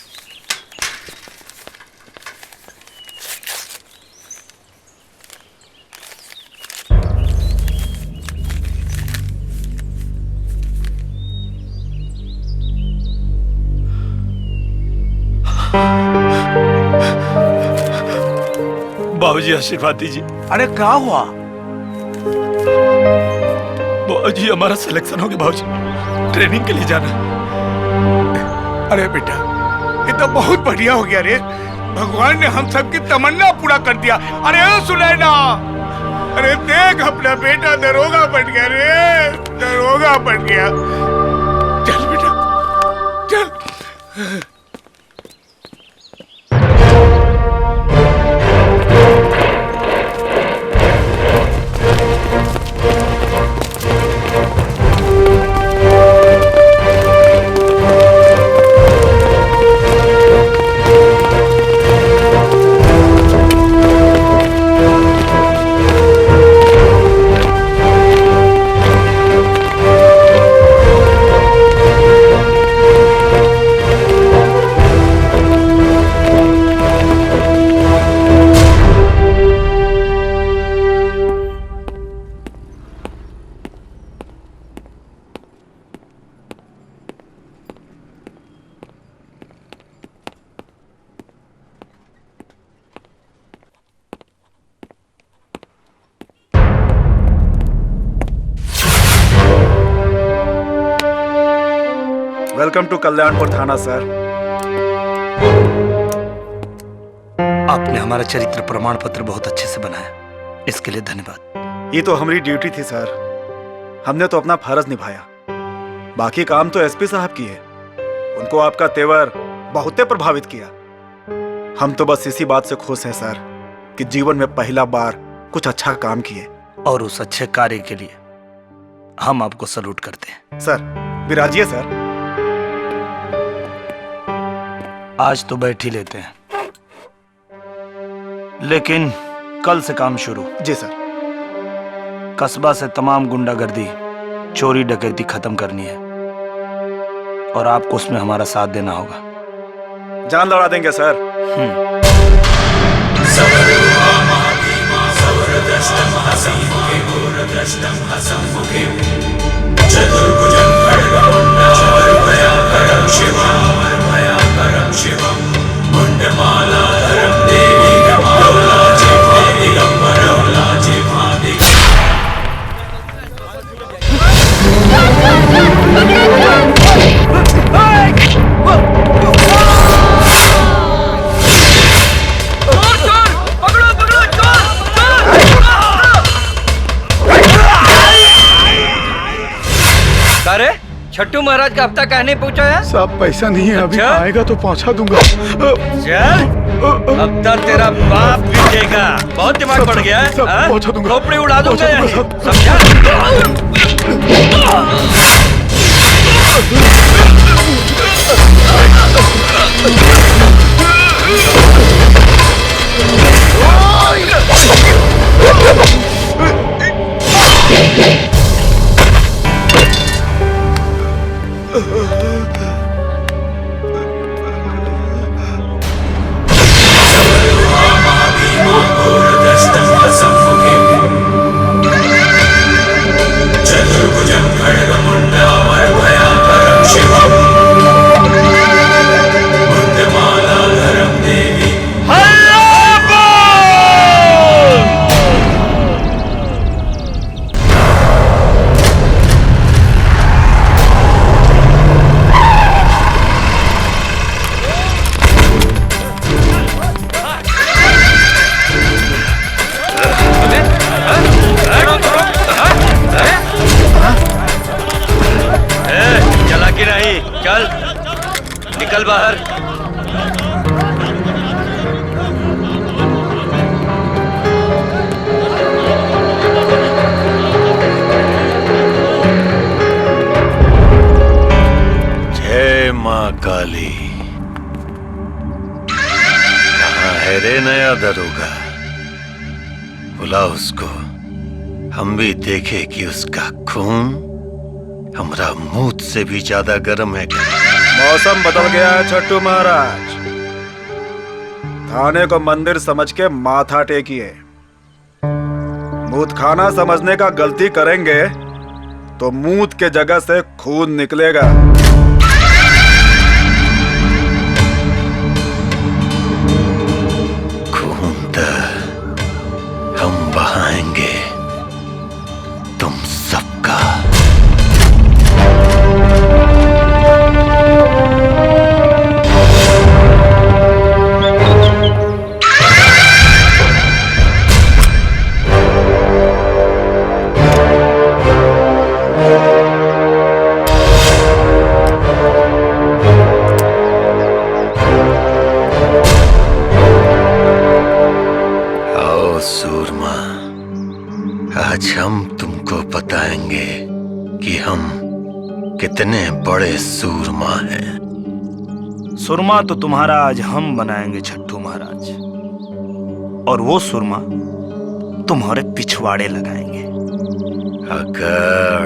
बाबूजी आशीर्वाद दीजिए। अरे क्या हुआ? बाबूजी हमारा सिलेक्शन हो गया बाबूजी, ट्रेनिंग के लिए जाना। अरे बेटा ये तो बहुत बढ़िया हो गया रे। भगवान ने हम सबकी तमन्ना पूरा कर दिया। अरे सुनैना, अरे देख अपना बेटा दरोगा बन गया रे, दरोगा बन गया। चल बेटा चल। वेलकम टू कल्याणपुर थाना सर। आपने हमारा चरित्र प्रमाण पत्र बहुत अच्छे से बनाया, इसके लिए धन्यवाद। ये तो हमारी ड्यूटी थी सर, हमने तो अपना फर्ज निभाया। बाकी काम तो एसपी साहब की है, उनको आपका तेवर बहुत प्रभावित किया। हम तो बस इसी बात से खुश हैं सर कि जीवन में पहला बार कुछ अच्छा काम किए। और उस अच्छे कार्य के लिए हम आपको सलूट करते हैं। सर विराजिए सर। आज तो बैठ ही लेते हैं, लेकिन कल से काम शुरू। जी सर। कस्बा से तमाम गुंडागर्दी, चोरी डकैती खत्म करनी है और आपको उसमें हमारा साथ देना होगा। जान लड़ा देंगे सर। अरे छट्टू महाराज का हफ्ता कहने पहुंचा है? साहब पैसा नहीं है अभी, आएगा तो पहुंचा दूंगा। चल हफ्ता तेरा बाप भी देगा। बहुत दिमाग बढ़ गया है। पहुंचा दूंगा। खोपड़ी उड़ा दूंगा यहीं। चल निकल बाहर। जय माँ काली। कहाँ है रे नया दरोगा? बुला उसको, हम भी देखे कि उसका खून हमारा मुंह से भी ज्यादा गर्म है। मौसम बदल गया है छट्टू महाराज, थाने को मंदिर समझ के माथा टेकिए। मूत खाना समझने का गलती करेंगे तो मूत के जगह से खून निकलेगा। खून तो हम बहाएंगे तुम सबका। आज हम तुमको बताएंगे कि हम कितने बड़े सूरमा हैं। सुरमा तो तुम्हारा आज हम बनाएंगे छट्टू महाराज, और वो सुरमा तुम्हारे पिछवाड़े लगाएंगे। अगर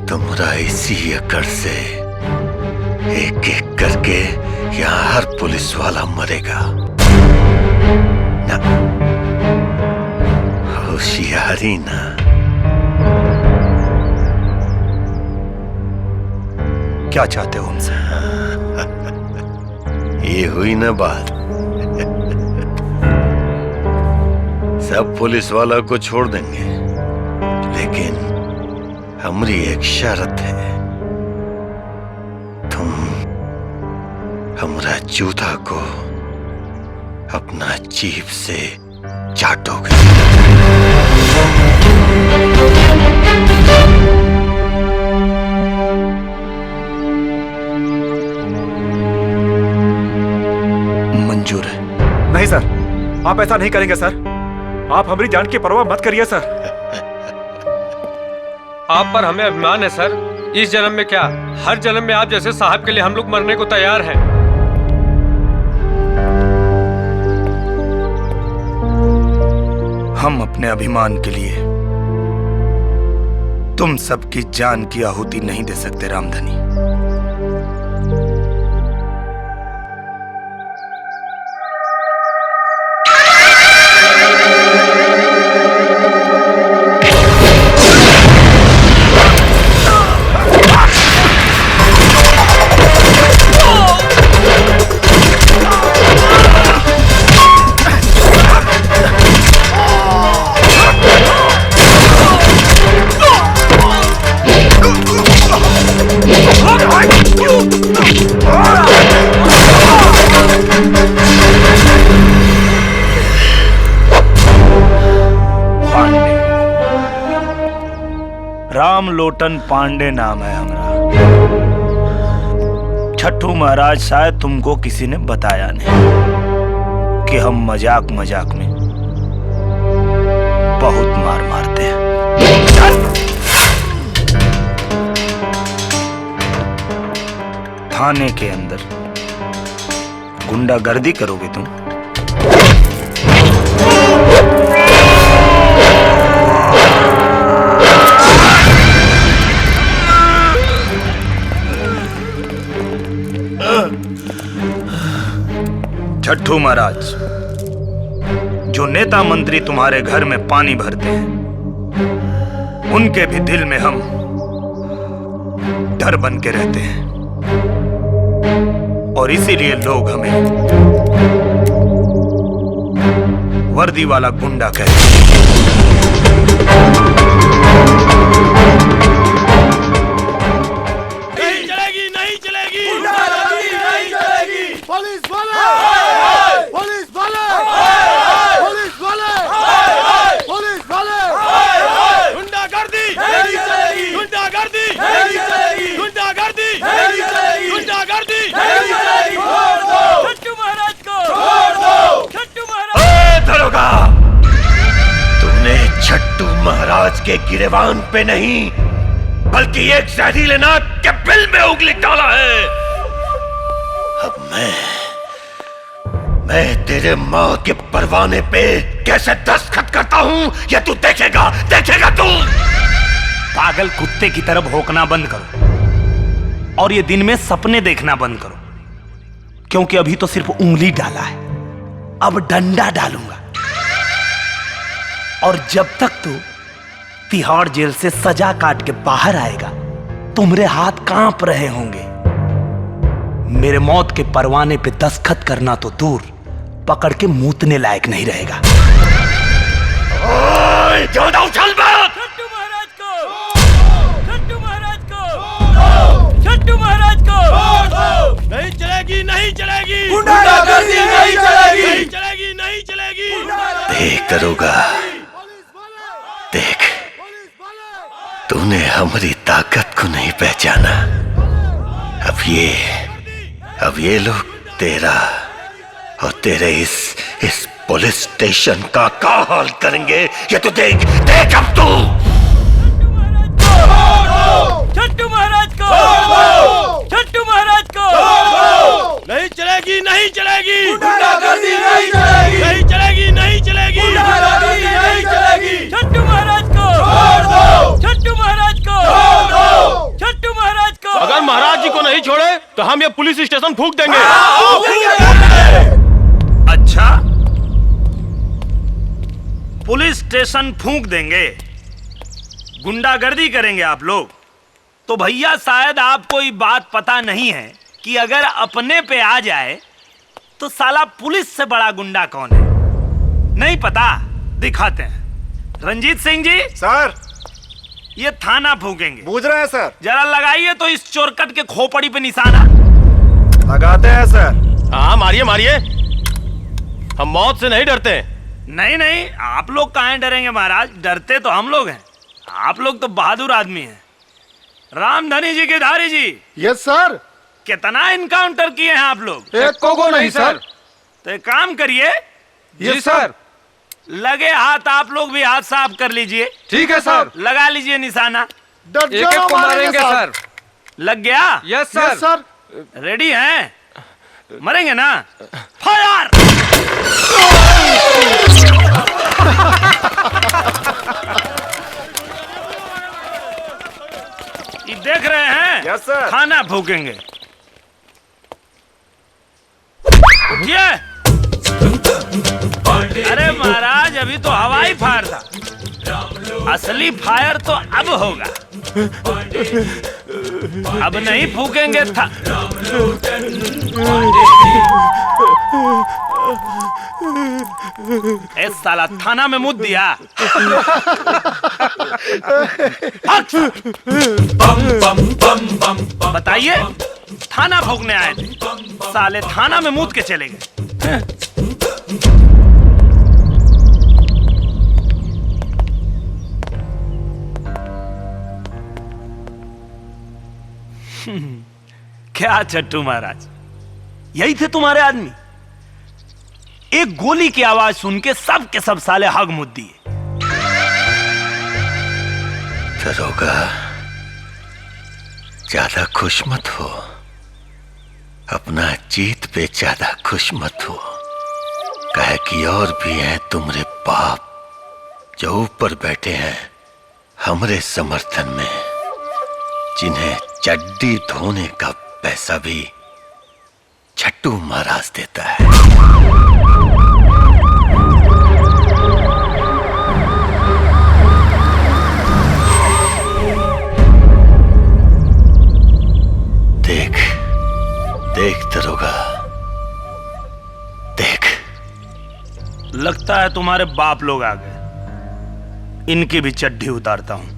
तुम्हारा इसी अकड़ से एक एक करके यहाँ हर पुलिस वाला मरेगा ना। होशियारी ना। क्या चाहते हो हमसे? ये हुई ना बात। सब पुलिस वाला को छोड़ देंगे, लेकिन हमारी एक शर्त है, तुम हमारा जूता को अपना जीभ से चाटोगे। मंजूर है। नहीं सर, आप ऐसा नहीं करेंगे सर। आप हमारी जान की परवाह मत करिए सर। आप पर हमें अभिमान है सर। इस जन्म में क्या, हर जन्म में आप जैसे साहब के लिए हम लोग मरने को तैयार हैं। हम अपने अभिमान के लिए तुम सबकी जान की आहुति नहीं दे सकते रामधनी। रामलोटन पांडे नाम है हमारा। छठू महाराज शायद तुमको किसी ने बताया नहीं कि हम मजाक मजाक में बहुत मार मारते हैं। थाने के अंदर गुंडागर्दी करोगे तुम? छठू महाराज, जो नेता मंत्री तुम्हारे घर में पानी भरते हैं, उनके भी दिल में हम डर बन के रहते हैं, और इसीलिए लोग हमें वर्दी वाला गुंडा कहते हैं। नहीं चलेगी, नहीं चलेगी, नहीं चलेगी। पुलिस वाले, पुलिस वाले, पुलिस वाले, पुलिस वाले, गुंडागर्दी नहीं चलेगी, गुंडागर्दी नहीं चलेगी, गुंडागर्दी नहीं चलेगी, गुंडागर्दी नहीं चलेगी। छोड़ दो छठू महाराज को, छोड़ दो छठू महाराज। ए दरोगा, तुमने छठू महाराज के गिरेबान पे नहीं बल्कि एक जहरीले नाग के बिल में उंगली डाला है। अब मैं तेरे माँ के परवाने पे कैसे दस्तखत करता हूँ ये तू देखेगा, देखेगा तू। पागल कुत्ते की तरह भौंकना बंद करो और ये दिन में सपने देखना बंद करो, क्योंकि अभी तो सिर्फ उंगली डाला है, अब डंडा डालूंगा। और जब तक तू तिहाड़ जेल से सजा काट के बाहर आएगा, तुम्हारे हाथ कांप रहे होंगे। मेरे मौत के परवाने पे दस्तखत करना तो दूर, पकड़ के मूतने लायक नहीं रहेगा। ओए, ज्यादा उछल मत। छठू महाराज को, छठू महाराज को, छठू महाराज को। नहीं चलेगी, नहीं चलेगी, गुंडागर्दी नहीं चलेगी, नहीं चलेगी, नहीं चलेगी। देख दरोगा, देख, तूने हमारी ताकत को नहीं पहचाना। अब ये लोग तेरा और तेरे इस पुलिस स्टेशन का क्या हाल करेंगे ये तो देख, देख अब तू। छठू महाराज को, छठू महाराज को। नहीं चलेगी, नहीं चलेगी, गुंडागर्दी नहीं चलेगी, नहीं चलेगी, नहीं चलेगी, गुंडागर्दी नहीं चलेगी। छठू महाराज को, छठू महाराज को, छठू महाराज को। अगर महाराज जी को नहीं छोड़े तो हम ये पुलिस स्टेशन फूंक देंगे। अच्छा, पुलिस स्टेशन फूंक देंगे, गुंडागर्दी करेंगे आप लोग? तो भैया शायद आपको ये बात पता नहीं है कि अगर अपने पे आ जाए तो साला पुलिस से बड़ा गुंडा कौन है। नहीं पता? दिखाते हैं। रंजीत सिंह जी। सर। ये थाना फूकेंगे। बूझ रहे हैं सर। जरा लगाइए तो इस चोरकट के खोपड़ी पे निशाना। लगाते हैं सर। हाँ मारिए मारिए, हम मौत से नहीं डरते। नहीं नहीं, आप लोग काहे डरेंगे महाराज, डरते तो हम लोग हैं। आप लोग तो बहादुर आदमी हैं। रामधनी जी के धारी जी। Yes sir. कितना इनकाउंटर किए हैं आप लोग? एक को नहीं सर। तो एक काम करिए। जी सर। लगे हाथ आप लोग भी हाथ साफ कर लीजिए। ठीक है सर। लगा लीजिए निशाना। एक को मारेंगे सर। लग गया? Yes sir. रेडी हैं? मरेंगे ना? फायर! ये देख रहे हैं? Yes sir. खाना फूकेंगे। उठिए। अरे महाराज, अभी तो हवाई फायर था, असली फायर तो अब होगा। अब नहीं फूकेंगे था। ए साला, थाना में मुद्द दिया। बताइए, थाना फूकने आए थे, साले थाना में मुद्द के चले गए। क्या चट्टू महाराज, यही थे तुम्हारे आदमी? एक गोली की आवाज सुन के सब के सब साले हग मुद्द दिए। दरोगा, ज्यादा खुश मत हो, अपना जीत पे ज्यादा खुश मत हो। कहे कि और भी हैं तुम्हारे बाप जो ऊपर बैठे हैं हमरे समर्थन में, जिन्हें चड्डी धोने का पैसा भी छट्टू महाराज देता है। देख देख दरोगा, देख। लगता है तुम्हारे बाप लोग आ गए, इनकी भी चड्डी उतारता हूं।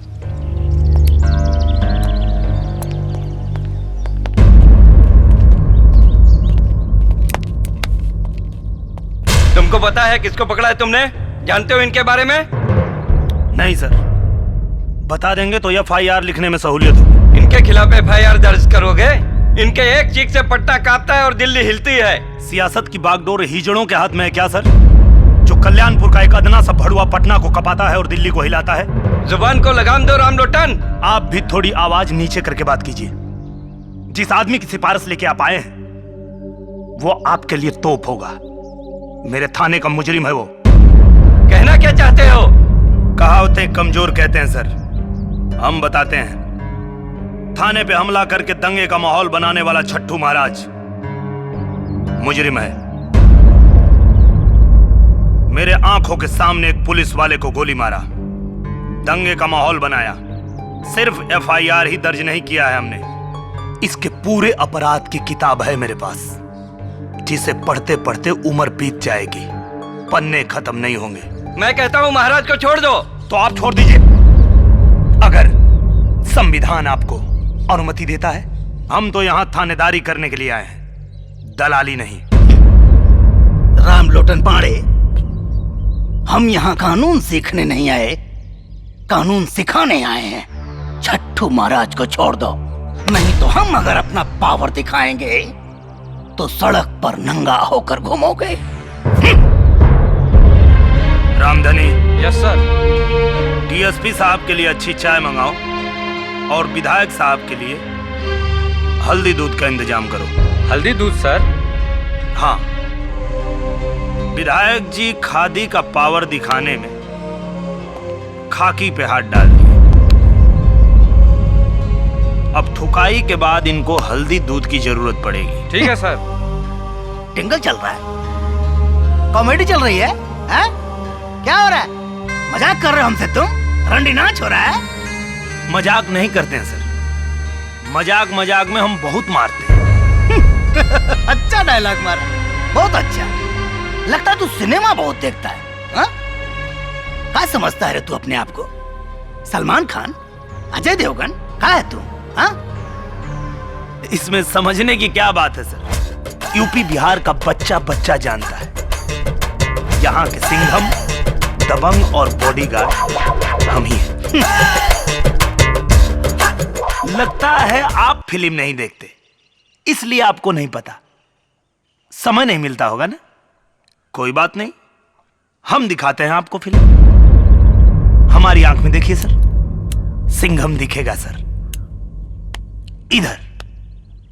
तुमको पता है किसको पकड़ा है तुमने? जानते हो इनके बारे में? नहीं सर, बता देंगे तो FIR लिखने में सहूलियत होगी। इनके खिलाफ FIR दर्ज करोगे? इनके एक चीख से पट्टा कांपता है और दिल्ली हिलती है। सियासत की बागडोर हिजड़ों के हाथ में है क्या सर, जो कल्याणपुर का एक अदना सा भड़ुआ पटना को कपाता है और दिल्ली को हिलाता है? जुबान को लगाम दो रामलोटन। आप भी थोड़ी आवाज नीचे करके बात कीजिए। जिस आदमी की सिफारिश लेके आप आए हैं वो आपके लिए तोप होगा। मेरे थाने का मुजरिम है वो। कहना क्या चाहते हो? कहावतें कमजोर कहते हैं सर, हम बताते हैं। थाने पे हमला करके दंगे का माहौल बनाने वाला छट्टू महाराज मुजरिम है। मेरे आंखों के सामने एक पुलिस वाले को गोली मारा, दंगे का माहौल बनाया। सिर्फ FIR ही दर्ज नहीं किया है हमने, इसके पूरे अपराध की किताब है मेरे पास, जिसे पढ़ते पढ़ते उम्र बीत जाएगी, पन्ने खत्म नहीं होंगे। मैं कहता हूँ महाराज को छोड़ दो। तो आप छोड़ दीजिए, अगर संविधान आपको अनुमति देता है। हम तो यहाँ थानेदारी करने के लिए आए हैं, दलाली नहीं। रामलोटन पांडे, हम यहाँ कानून सीखने नहीं आए, कानून सिखाने आए हैं। छट्टू महाराज को छोड़ दो, नहीं तो हम अगर अपना पावर दिखाएंगे तो सड़क पर नंगा होकर घूमोगे। रामधनी। Yes sir. DSP साहब के लिए अच्छी चाय मंगाओ और विधायक साहब के लिए हल्दी दूध का इंतजाम करो। हल्दी दूध सर? हाँ, विधायक जी खादी का पावर दिखाने में खाकी पे हाथ डाल दिए। अब थुकाई के बाद इनको हल्दी दूध की जरूरत पड़ेगी। ठीक है सर। टिंगल चल रहा है, कॉमेडी चल रही है, हैं? क्या हो रहा है? मजाक कर रहे हो हमसे तुम? रंडी नाच हो रहा है? मजाक नहीं करते हैं सर, मजाक मजाक में हम बहुत मारते हैं। अच्छा डायलॉग मारा, बहुत अच्छा। लगता है तू सिनेमा बहुत देखता है, हा? क्या समझता है रे तू अपने आप को? सलमान खान, अजय देवगन, क्या है तू? हाँ? इसमें समझने की क्या बात है सर? यूपी बिहार का बच्चा बच्चा जानता है, यहाँ के सिंघम, दबंग और बॉडीगार्ड हम ही हैं। लगता है आप फिल्म नहीं देखते, इसलिए आपको नहीं पता। समय नहीं मिलता होगा ना? कोई बात नहीं, हम दिखाते हैं आपको फिल्म। हमारी आंख में देखिए सर, सिंघम दिखेगा सर। इधर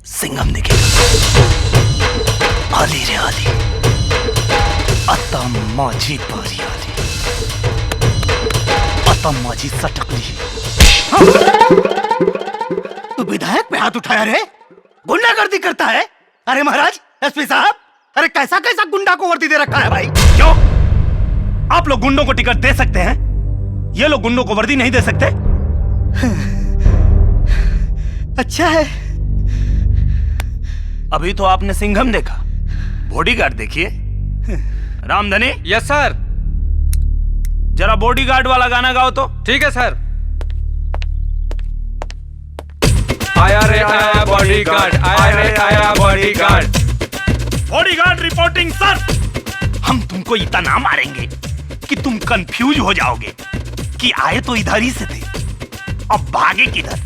सिंघम दिखेगा। आली रे आली, अत्ता माझी बारी आली, अत्ता माझी सटकली। तू विधायक पे हाथ उठाया रे? गुंडागर्दी करता है? अरे महाराज, एसपी साहब, अरे कैसा कैसा गुंडा को वर्दी दे रखा है भाई? क्यों? आप लोग गुंडों को टिकट दे सकते हैं, ये लोग गुंडों को वर्दी नहीं दे सकते? अच्छा है। अभी तो आपने सिंघम देखा, बॉडीगार्ड देखिए। रामधनी। Yes sir. जरा बॉडीगार्ड वाला गाना गाओ तो। ठीक है सर। आया रे आया बॉडीगार्ड, आया रे आया बॉडीगार्ड। Bodyguard reporting sir. हम तुमको इतना मारेंगे कि तुम कंफ्यूज हो जाओगे कि आए तो इधर ही से थे, अब भागे किधर?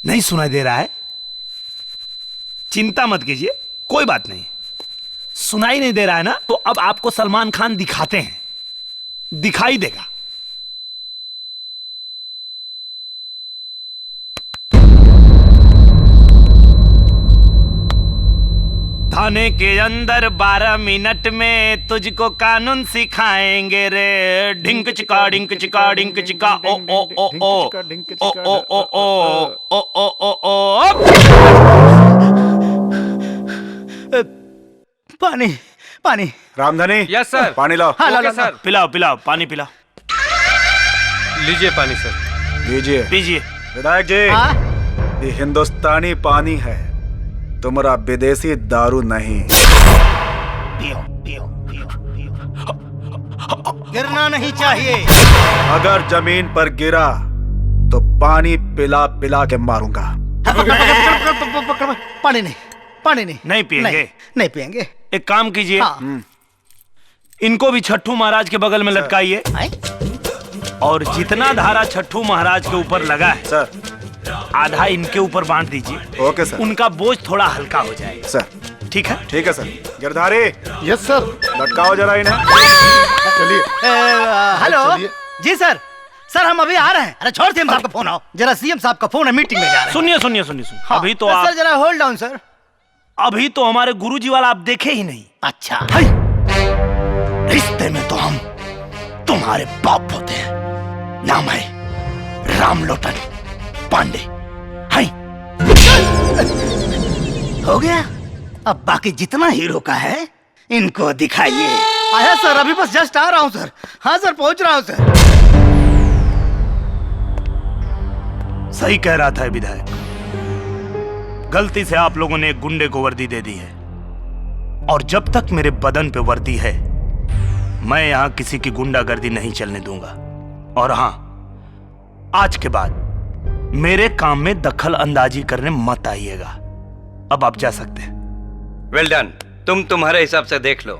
नहीं सुनाई दे रहा है? चिंता मत कीजिए, कोई बात नहीं। सुनाई नहीं दे रहा है ना, तो अब आपको सलमान खान दिखाते हैं, दिखाई देगा। थाने के अंदर 12 मिनट में तुझको कानून सिखाएंगे रे। ढिंक चिका डिंक चिका डिंक चिका ओ ओ ओ ओ ओ ओ ओ ओ ओ ओ ओ। पानी पानी। रामधनी। Yes sir. पानी लाओ। हाँ, ओके सर। पिलाओ पिलाओ, पानी पिलाओ। लीजिए पानी सर। लीजिए। पीजिए। विधायक जी, ये हिंदुस्तानी पानी है, तुम्हारा विदेशी दारू नहीं। पियो पियो पियो पियो। गिरना नहीं चाहिए। अगर जमीन पर गिरा तो पानी पिला पिला के मारूंगा। पानी नहीं, पानी नहीं। नहीं पिएंगे? नहीं पिएंगे। एक काम कीजिए, इनको भी छठू महाराज के बगल में लटकाइए, और जितना धारा छठू महाराज के ऊपर लगा है सर, आधा इनके ऊपर बांट दीजिए। Okay sir. उनका बोझ थोड़ा हल्का हो जाएगा सर। ठीक है? ठीक है सर। गिरधारी। Yes sir. लटकाओ जरा इन्हें। चलिए। हेलो चलिए। जी सर, सर हम अभी आ रहे हैं। अरे छोड़ सीएम साहब का फोन आओ, जरा सीएम साहब का फोन है, मीटिंग में जा रहे हैं। सुनिए सुनिए सुनिए सुनिए। हाँ, अभी तो सर आप जरा होल्ड डाउन सर। अभी तो हमारे गुरुजी वाला आप देखे ही नहीं। अच्छा। रिश्ते में तो हम तुम्हारे बाप होते हैं। नाम है रामलोटन पांडे। हो गया? अब बाकी जितना हीरो का है इनको दिखाइए। आया सर, अभी बस जस्ट आ रहा हूँ सर। हाँ सर, पहुंच रहा हूँ सर। सही कह रहा था विधायक, गलती से आप लोगों ने एक गुंडे को वर्दी दे दी है, और जब तक मेरे बदन पे वर्दी है मैं यहां किसी की गुंडागर्दी नहीं चलने दूंगा। और हां, आज के बाद मेरे काम में दखल अंदाजी करने मत आइएगा। अब आप जा सकते हैं। Well done. तुम तुम्हारे हिसाब से देख लो।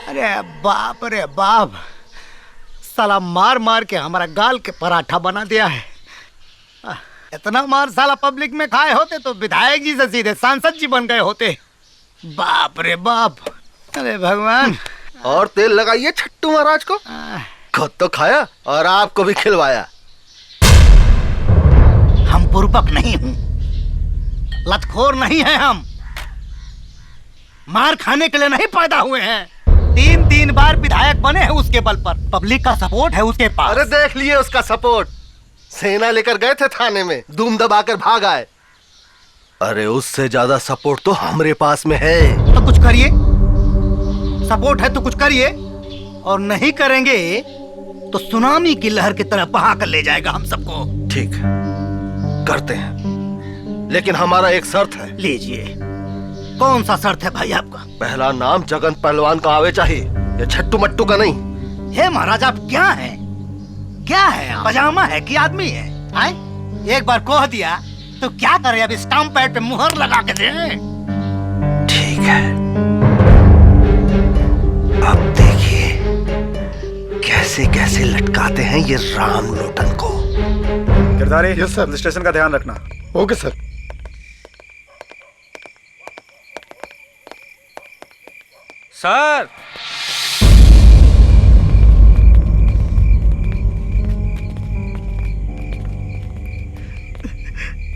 अरे बाप रे बाप, साला मार मार के हमारा गाल के पराठा बना दिया है। इतना मार साला पब्लिक में खाए होते तो विधायक जी से सीधे सांसद जी बन गए होते। बाप रे बाप। अरे भगवान। और तेल लगाइए छट्टू महाराज को। खुद तो खाया और आपको भी खिलवाया। हम बुर्बक नहीं हूं, लतखोर नहीं है हम। मार खाने के लिए नहीं पैदा हुए हैं। 3 बार विधायक बने हैं उसके बल पर। पब्लिक का सपोर्ट है उसके पास। अरे देख लिए उसका सपोर्ट। सेना लेकर गए थे थाने में, धूम दबाकर भाग आए। अरे उससे ज्यादा सपोर्ट तो हमारे पास में है। तो कुछ करिए। सपोर्ट है तो कुछ करिए, और नहीं करेंगे तो सुनामी की लहर की तरह बहा कर ले जाएगा हम सबको। ठीक है, करते हैं, लेकिन हमारा एक शर्त है। लीजिए। कौन सा शर्त है भाई आपका? पहला नाम जगन पहलवान का आवे चाहिए, ये छट्टू मट्टू का नहीं। हे महाराज, आप क्या हैं? क्या है? पजामा है कि आदमी है? आए? एक बार कह दिया तो क्या करे? अब स्टाम्प पैड पे मुहर लगा के दे। ठीक है, अब देखिए कैसे कैसे लटकाते हैं ये राम लोटन को। गिरधारी, यस सर, स्टेशन का ध्यान रखना। Okay sir. सर,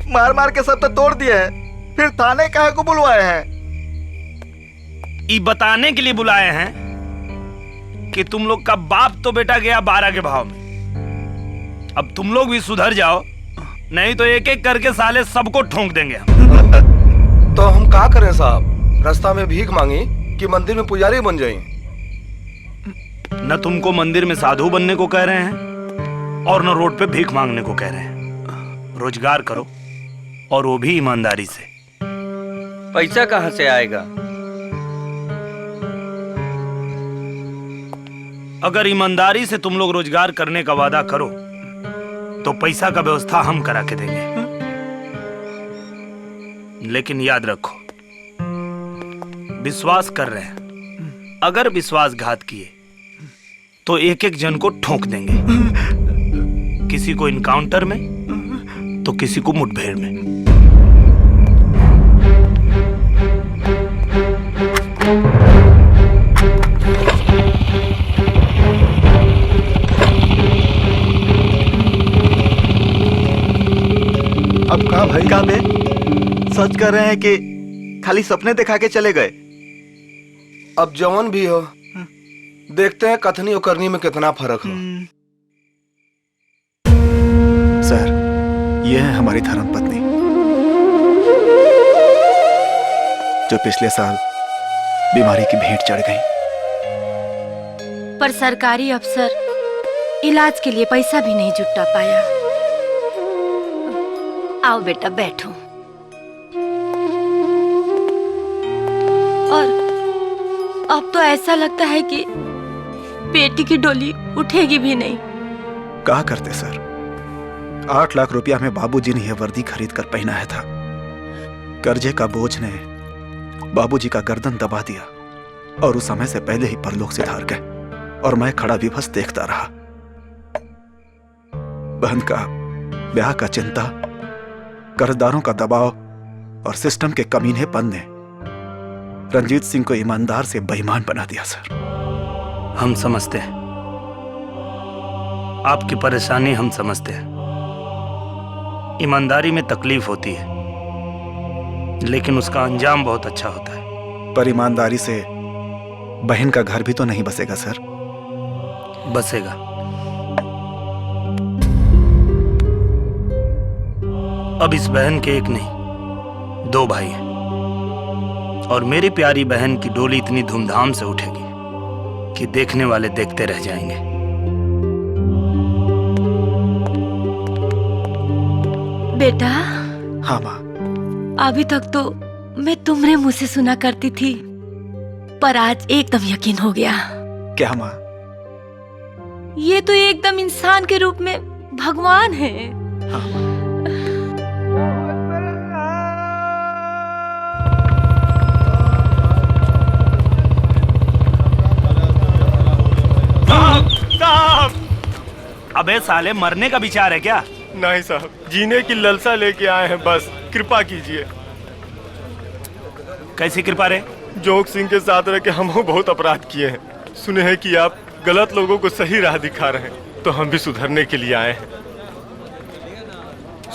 मार मार के सब तो तोड़ दिए हैं, फिर थाने काहे को बुलवाए हैं? ये बताने के लिए बुलाए हैं कि तुम लोग का बाप तो बेटा गया 12 के भाव में। अब तुम लोग भी सुधर जाओ, नहीं तो एक एक करके साले सबको ठोंक देंगे हम। तो हम क्या करें साहब? रास्ता में भीख मांगी कि मंदिर में पुजारी बन जाएं? न तुमको मंदिर में साधु बनने को कह रहे हैं और न रोड पे भीख मांगने को कह रहे हैं। रोजगार करो, और वो भी ईमानदारी से। पैसा कहाँ से आएगा? अगर ईमानदारी से तुम लोग रोजगार करने का वादा करो तो पैसा का व्यवस्था हम करा के देंगे। लेकिन याद रखो, विश्वास कर रहे हैं, अगर विश्वासघात किए तो एक एक जन को ठोक देंगे, किसी को इनकाउंटर में तो किसी को मुठभेड़ में। अब कहा भाई? कहा बे? सच कर रहे हैं कि खाली सपने दिखा के चले गए? अब जवान भी हो, देखते हैं कथनी और करनी में कितना फर्क हो। सर, ये है हमारी धर्म पत्नी, जो पिछले साल बीमारी की भेंट चढ़ गई। पर सरकारी अफसर इलाज के लिए पैसा भी नहीं जुटा पाया। आओ बेटा, बैठो। और अब तो ऐसा लगता है कि बेटी की डोली उठेगी भी नहीं। कहा करते सर, 8 लाख रुपया में बाबूजी ने यह वर्दी खरीद कर पहनाया था। कर्जे का बोझ ने बाबूजी का गर्दन दबा दिया और उस समय से पहले ही परलोक से धार गए, और मैं खड़ा विभस देखता रहा। बहन का ब्याह का चिंता, कर्जदारों का दबाव और सिस्टम के कमीनेपन ने रंजीत सिंह को ईमानदार से बेईमान बना दिया सर। हम समझते हैं आपकी परेशानी, हम समझते हैं। ईमानदारी में तकलीफ होती है, लेकिन उसका अंजाम बहुत अच्छा होता है। पर ईमानदारी से बहन का घर भी तो नहीं बसेगा सर। बसेगा। अब इस बहन के एक नहीं 2 भाई हैं, और मेरी प्यारी बहन की डोली इतनी धूमधाम से उठेगी कि देखने वाले देखते रह जाएंगे। बेटा। हाँ माँ। अभी तक तो मैं तुम्हारे मुंह से सुना करती थी, पर आज एकदम यकीन हो गया। क्या माँ? ये तो एकदम इंसान के रूप में भगवान है। हाँ। अबे साले, मरने का विचार है क्या? नहीं साहब, जीने की ललसा लेके आए हैं, बस कृपा कीजिए। कैसी कृपा रे? जोग सिंह के साथ रह के हम बहुत अपराध किए हैं। सुने हैं कि आप गलत लोगों को सही राह दिखा रहे हैं, तो हम भी सुधरने के लिए आए हैं।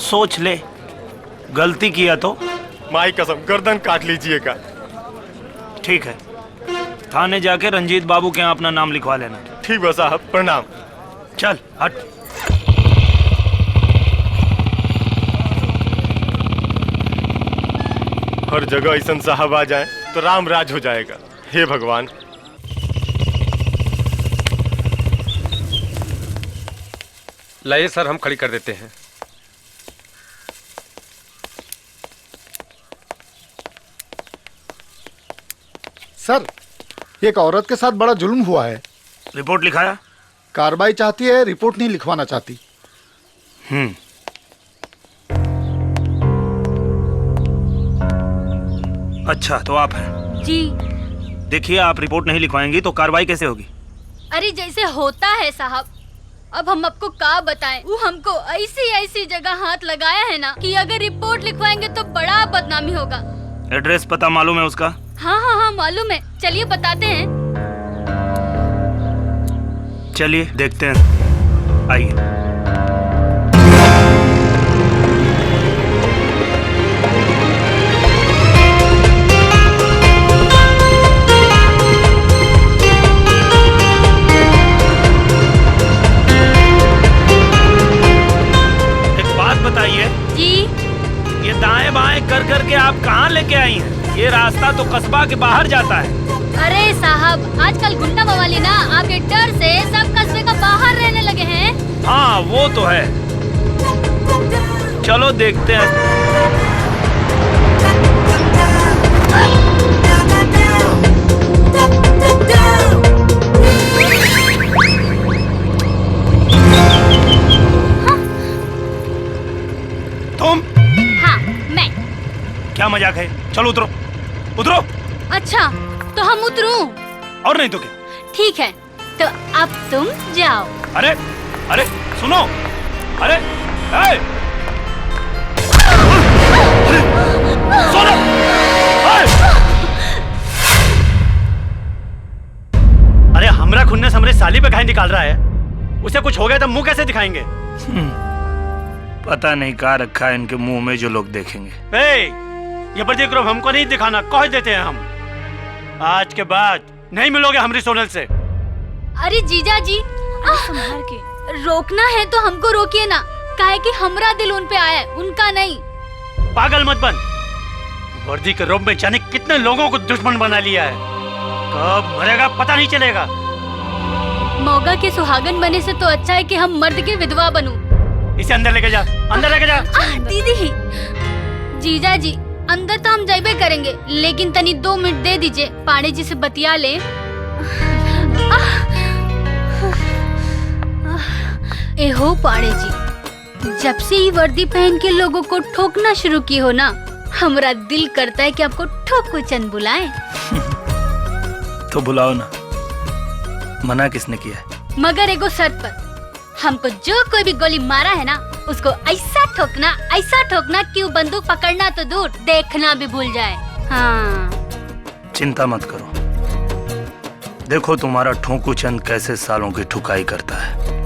सोच ले, गलती किया तो माई कसम गर्दन काट लीजिएगा। ठीक है, थाने जाके रंजीत बाबू के यहाँ अपना नाम लिखवा लेना। ठीक है साहब, प्रणाम। चल हट। हर जगह ऐसा साहब आ जाए तो राम राज हो जाएगा। हे भगवान। लाइए सर, हम खड़ी कर देते हैं। सर, एक औरत के साथ बड़ा जुल्म हुआ है। रिपोर्ट लिखाया? कार्रवाई चाहती है, रिपोर्ट नहीं लिखवाना चाहती। अच्छा, तो आप हैं? जी। देखिए, आप रिपोर्ट नहीं लिखवाएंगी तो कार्रवाई कैसे होगी? अरे जैसे होता है साहब, अब हम आपको क्या बताएं। वो हमको ऐसी ऐसी जगह हाथ लगाया है ना कि अगर रिपोर्ट लिखवाएंगे तो बड़ा बदनामी होगा। एड्रेस पता मालूम है उसका? हाँ हाँ हाँ मालूम है, चलिए बताते हैं। चलिए देखते हैं, आइए। एक बात बताइए जी, ये दाएं बाएं कर कर के आप कहाँ लेके आई हैं? ये रास्ता तो कस्बा के बाहर जाता है। अरे साहब, आजकल गुंडा बवाली ना आपके डर से सब कस्बे का बाहर रहने लगे हैं। हाँ वो तो है, चलो देखते हैं। तुम? हाँ मैं। क्या मजाक है? चलो उतरो, उतरो। अच्छा तो हम उतरूं? और नहीं तो क्या? ठीक है, तो अब तुम जाओ। अरे अरे सुनो, अरे सुनो, अरे हमरा खुन्नस हमरे साली पे काहे निकाल रहा है? उसे कुछ हो गया तो मुंह कैसे दिखाएंगे? पता नहीं कहाँ रखा है इनके मुंह में जो लोग देखेंगे। ये बर्दी ग्रुप हमको नहीं दिखाना, कह देते हैं हम। आज के बाद नहीं मिलोगे हमरी सोनल से। अरे जीजा जी, संभाल के रोकना है तो हमको रोकिए ना, काहे कि हमरा दिल उन पे आया है, उनका नहीं। पागल मत बन, वर्दी के रूप में जाने कितने लोगों को दुश्मन बना लिया है। कब मरेगा पता नहीं चलेगा। मौगा के सुहागन बने से तो अच्छा है कि हम मर्द के विधवा बनूं। इसे अंदर लेके जा, अंदर लेके जा। दीदी, जीजा जी अंदर तो हम जाइबे करेंगे, लेकिन तनी 2 मिनट दे दीजिए, पांडे जी से बतिया ले। एहो पांडे जी, जब से ये वर्दी पहन के लोगों को ठोकना शुरू की हो ना, हमारा दिल करता है कि आपको ठोको चंद बुलाएं। तो बुलाओ ना, मना किसने किया है? मगर एगो शर्त पर, हमको जो कोई भी गोली मारा है ना, उसको ऐसा ठोकना कि वो बंदूक पकड़ना तो दूर, देखना भी भूल जाए। हाँ। चिंता मत करो, देखो तुम्हारा ठोकू चंद कैसे सालों की ठुकाई करता है।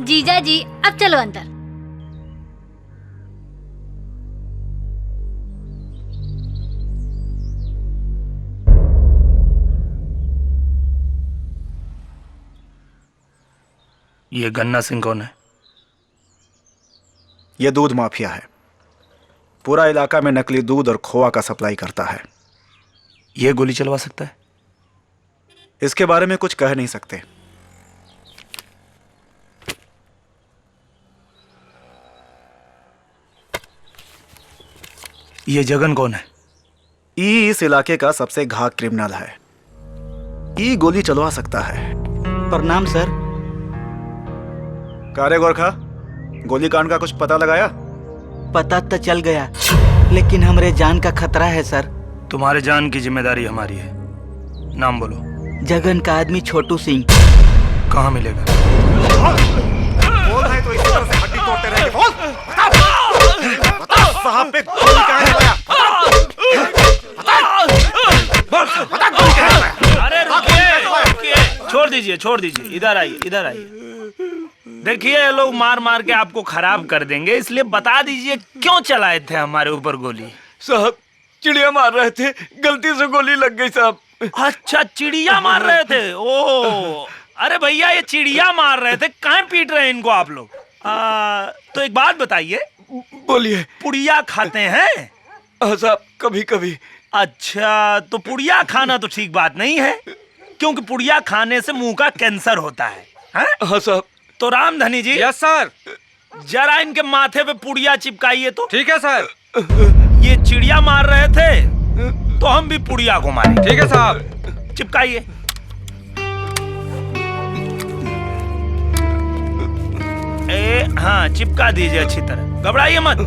जीजा जी अब चलो अंदर। ये गन्ना सिंह कौन है? ये दूध माफिया है, पूरा इलाका में नकली दूध और खोआ का सप्लाई करता है। ये गोली चलवा सकता है? इसके बारे में कुछ कह नहीं सकते। ये जगन कौन है? ई इस इलाके का सबसे घात क्रिमिनल है। ई गोली चलवा सकता है। प्रणाम सर। कारे गोरखा, गोली कांड का कुछ पता लगाया? पता तो चल गया, लेकिन हमरे जान का खतरा है सर। तुम्हारे जान की जिम्मेदारी हमारी है। नाम बोलो। जगन का आदमी छोटू सिंह। कहाँ मिलेगा? बोल है तो इसी तरह से हड्डी तोड़ते रहेंगे। बोल, बता साहब पे गोली कहाँ लगाया? अरे रुकिए, छोड़ दीजिए, इधर आइए। देखिए ये लोग मार मार के आपको खराब कर देंगे, इसलिए बता दीजिए क्यों चलाए थे हमारे ऊपर गोली? साहब चिड़िया मार रहे थे, गलती से गोली लग गई साहब। अच्छा चिड़िया मार रहे थे? ओ अरे भैया ये चिड़िया मार रहे थे, कहाँ पीट रहे हैं इनको आप लोग? तो एक बात बताइए। बोलिए। पुड़िया खाते हैं? साहब कभी कभी। अच्छा तो पुड़िया खाना तो ठीक बात नहीं है, क्योंकि पुड़िया खाने से मुंह का कैंसर होता है। हाँ साहब। तो रामधनी जी। Yes sir. जरा इनके माथे पे पुड़िया चिपकाइए तो। ठीक है सर। ये चिड़िया मार रहे थे तो हम भी पुड़िया को मारें। ठीक है साहब। चिपकाइए। हाँ चिपका दीजिए अच्छी तरह, घबराइए मत।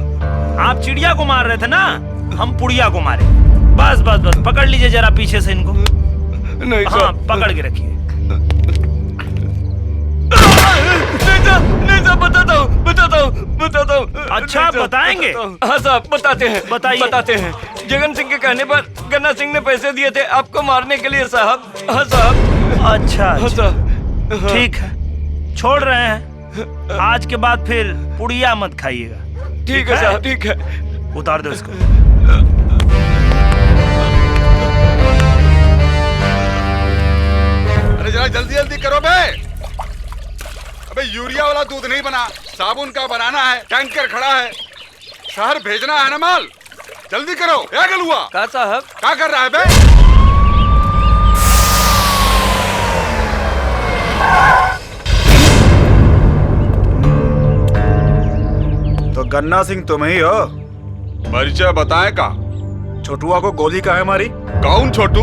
आप चिड़िया को मार रहे थे ना, हम पुड़िया को मारे। बस बस बस पकड़ लीजिए जरा पीछे से इनको। नहीं हाँ पकड़ के रखिए। नहीं साहब बताता हूँ। अच्छा बताएंगे? हाँ साहब बताते हैं। बताते हैं। जगन सिंह के कहने पर गन्ना सिंह ने पैसे दिए थे आपको मारने के लिए साहब। हाँ साहब। अच्छा ठीक है, छोड़ रहे हैं। आज के बाद फिर पुड़िया मत खाइएगा। ठीक है साहब। ठीक है। उतार दो इसको। अरे जरा जल्दी जल्दी करो बे। अबे यूरिया वाला दूध नहीं बना, साबुन का बनाना है। टैंकर खड़ा है, शहर भेजना है ना माल। जल्दी करो। क्या गलुआ? का साहब क्या कर रहा है बे? तो गन्ना सिंह तुम ही हो? परिचय बताए का? छोटुआ को गोली काहे मारी? कौन छोटू?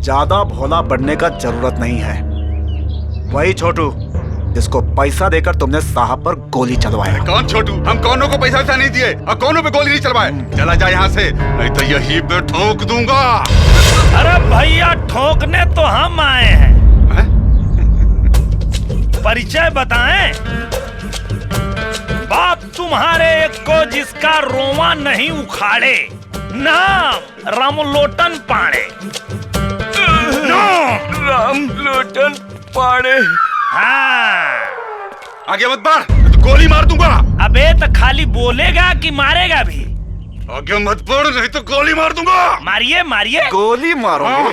ज्यादा भोला बनने का जरूरत नहीं है। वही छोटू जिसको पैसा देकर तुमने साहब पर गोली चलवाया। कौन छोटू? हम कौनों को पैसा वैसा नहीं दिए और कौनों पे गोली नहीं चलवाए। चला जा यहाँ से, नहीं तो यही पे ठोक दूंगा। अरे भैया ठोकने तो हम आए हैं। परिचय बताएं। बाप तुम्हारे एक को जिसका रोवा नहीं उखाड़े, नाम रामलोटन पाड़े। रामलोटन पाड़े। हाँ आगे मत बढ़, तो गोली मार दूंगा। अबे तो खाली बोलेगा कि मारेगा भी? आगे मत बढ़, नहीं तो गोली मार दूंगा। मारिए मारिए। गोली मारोगे?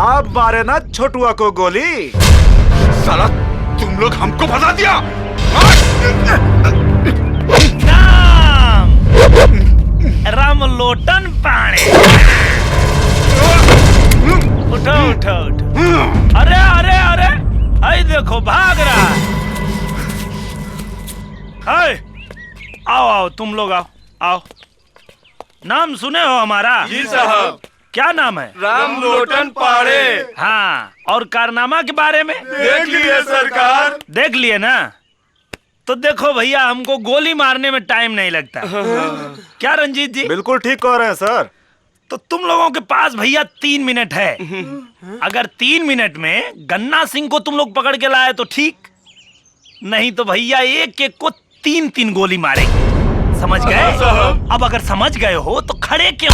आप मारे ना छोटुआ को गोली। साला तुम लोग हमको फंसा दिया। नाम रामलोटन पाड़े। उठो उठो उठो। अरे अरे अरे आई देखो भाग रहा। हाय आओ आओ तुम लोग आओ आओ। नाम सुने हो हमारा? जी साहब। क्या नाम है? रामलोटन पाड़े। हाँ और कारनामा के बारे में? देख लिए सरकार। देख लिए ना? तो देखो भैया हमको गोली मारने में टाइम नहीं लगता। क्या रंजीत जी? बिल्कुल ठीक कह रहे हैं सर। तो तुम लोगों के पास भैया 3 मिनट है। अगर 3 मिनट में गन्ना सिंह को तुम लोग पकड़ के लाए तो ठीक, नहीं तो भैया एक एक को 3-3 गोली मारेंगे। समझ गए? अब अगर समझ गए हो तो खड़े क्यों?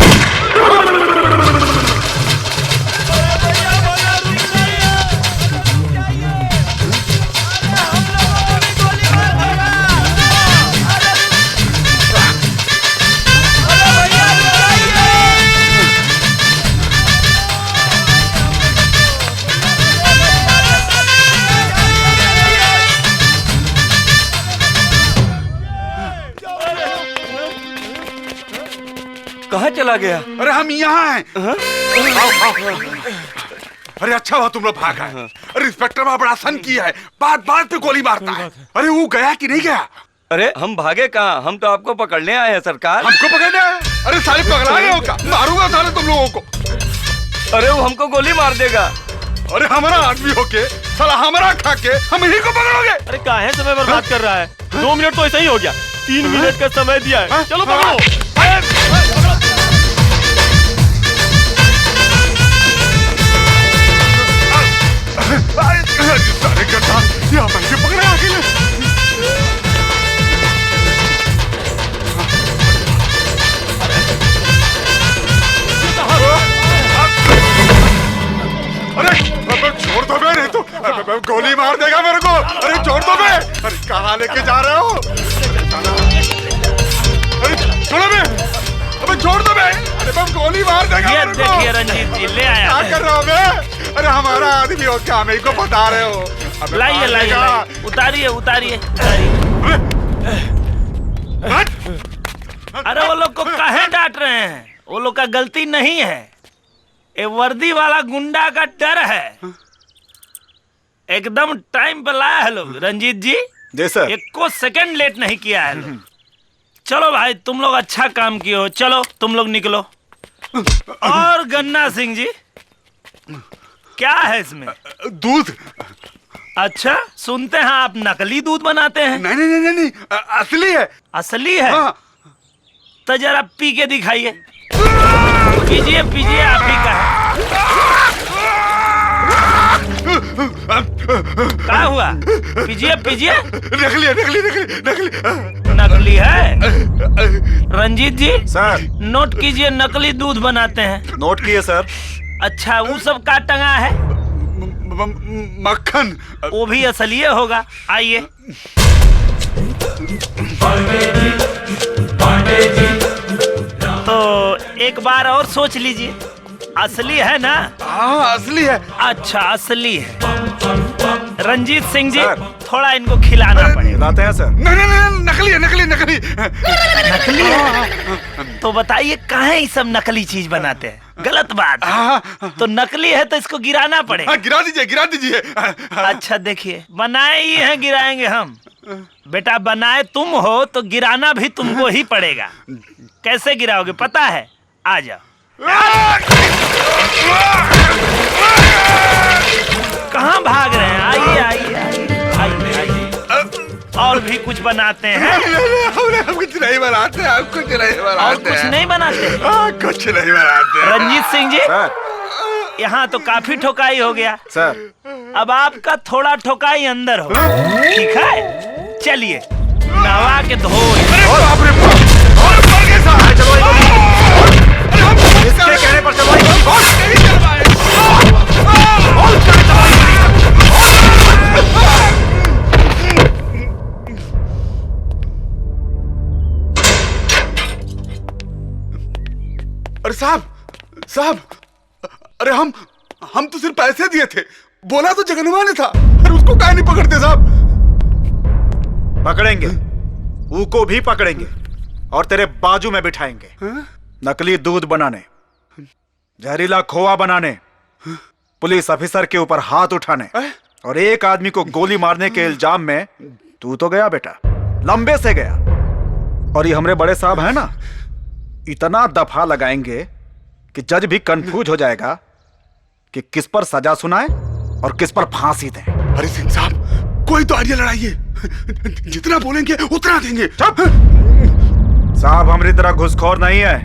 कहाँ चला गया? अरे हम यहाँ हैं। आओ। अरे अच्छा हुआ तुम लोग भाग आए। अरे इंस्पेक्टर वहाँ बड़ा सन किया है, बात बात पे गोली मारता है। अरे वो गया कि नहीं गया? अरे हम भागे कहाँ, हम तो आपको पकड़ने आए हैं सरकार। हमको पकड़ने आए? अरे साले पकड़ा गए हो क्या? मारूंगा साले तुम लोगों को। अरे वो हमको गोली मार देगा। अरे हमारा आदमी होके साला हमारा खा के हम ही को पकड़ोगे? अरे काहे समय बर्बाद कर रहा है? 2 मिनट तो ऐसा ही हो गया। 3 मिनट का समय दिया है। चलो पकड़ो। सारे गड्ढा यहाँ बैठे पकड़े अकेले। अरे छोड़ दो बे, नहीं तो गोली मार देगा मेरे को। अरे छोड़ दो बे। अरे कहाँ लेके जा रहे हो? अरे छोड़ो बे। अबे छोड़ दो बे। अरे बम गोली मार देगा मेरे को। देखिए रंजीत जी ले आया। क्या कर रहे हो बे? अरे हमारा आदमी हो क्या? मेरे को बता रहे हो? लाइए लाइए, उतारिए उतारिए। अरे वो लोग को काहे डांट रहे हैं? वो लोग का गलती नहीं है, ये वर्दी वाला गुंडा का डर है। एकदम टाइम पे लाया है लोग। रंजीत जी जी सर। एक को सेकंड लेट नहीं किया है लोग। चलो भाई तुम लोग अच्छा काम किए हो, चलो तुम लोग निकलो। और गन्ना सिंह जी क्या है इसमें? दूध। अच्छा, सुनते हैं आप नकली दूध बनाते हैं। नहीं नहीं नहीं नहीं, असली है। असली है? हाँ। तो जरा पी के दिखाइए। पीजिए पीजिए, आप ही का है। क्या हुआ? पीजिए पीजिए। नकली है, नकली नकली नकली नकली है। रंजीत जी सर, नोट कीजिए, नकली दूध बनाते हैं। नोट किए सर। अच्छा, वो सब का टंगा है? मक्खन। वो भी असली होगा। आइए। तो एक बार और सोच लीजिए, असली है ना? हाँ असली है। अच्छा असली है। रंजीत सिंह जी थोड़ा इनको खिलाना पड़ेगा। खिलाते हैं सर। नहीं नहीं नहीं, नकली है, नकली नकली नकली है? तो बताइए कहाँ ये सब नकली चीज बनाते हैं? गलत बात है। तो नकली है तो इसको गिराना पड़ेगा। गिरा दीजिए, गिरा दीजिए। अच्छा देखिए, बनाए ही हैं, गिराएंगे हम। बेटा बनाए तुम हो तो गिराना भी तुमको ही पड़ेगा। कैसे गिराओगे पता है? आ जाओ। कहाँ भाग रहे हैं? आइए आइए आइए आइए। और भी कुछ बनाते हैं? हम कुछ नहीं बनाते, हम कुछ नहीं बनाते। और कुछ नहीं बनाते? कुछ नहीं बनाते। रंजीत सिंह जी यहाँ तो काफी ठोकाई हो गया सर। अब आपका थोड़ा ठोकाई अंदर हो, ठीक है? चलिए नवा के धो। इसके कहने पर अरे साहब साहब, अरे हम तो सिर्फ पैसे दिए थे, बोला तो जगनवा ने था। अरे उसको काहे नहीं पकड़ते साहब? पकड़ेंगे, ऊको भी पकड़ेंगे और तेरे बाजू में बिठाएंगे। नकली दूध बनाने, जहरीला खोआ बनाने, पुलिस ऑफिसर के ऊपर हाथ उठाने और एक आदमी को गोली मारने के इल्जाम में तू तो गया बेटा, लंबे से गया। और ये हमारे बड़े साहब हैं ना, इतना दफा लगाएंगे कि जज भी कंफ्यूज हो जाएगा कि किस पर सजा सुनाए और किस पर फांसी दें। अरे सिंह साहब, कोई तो आइडिया लड़ाइए, जितना बोलेंगे उतना देंगे। साहब हमारी तरह घुसखोर नहीं है,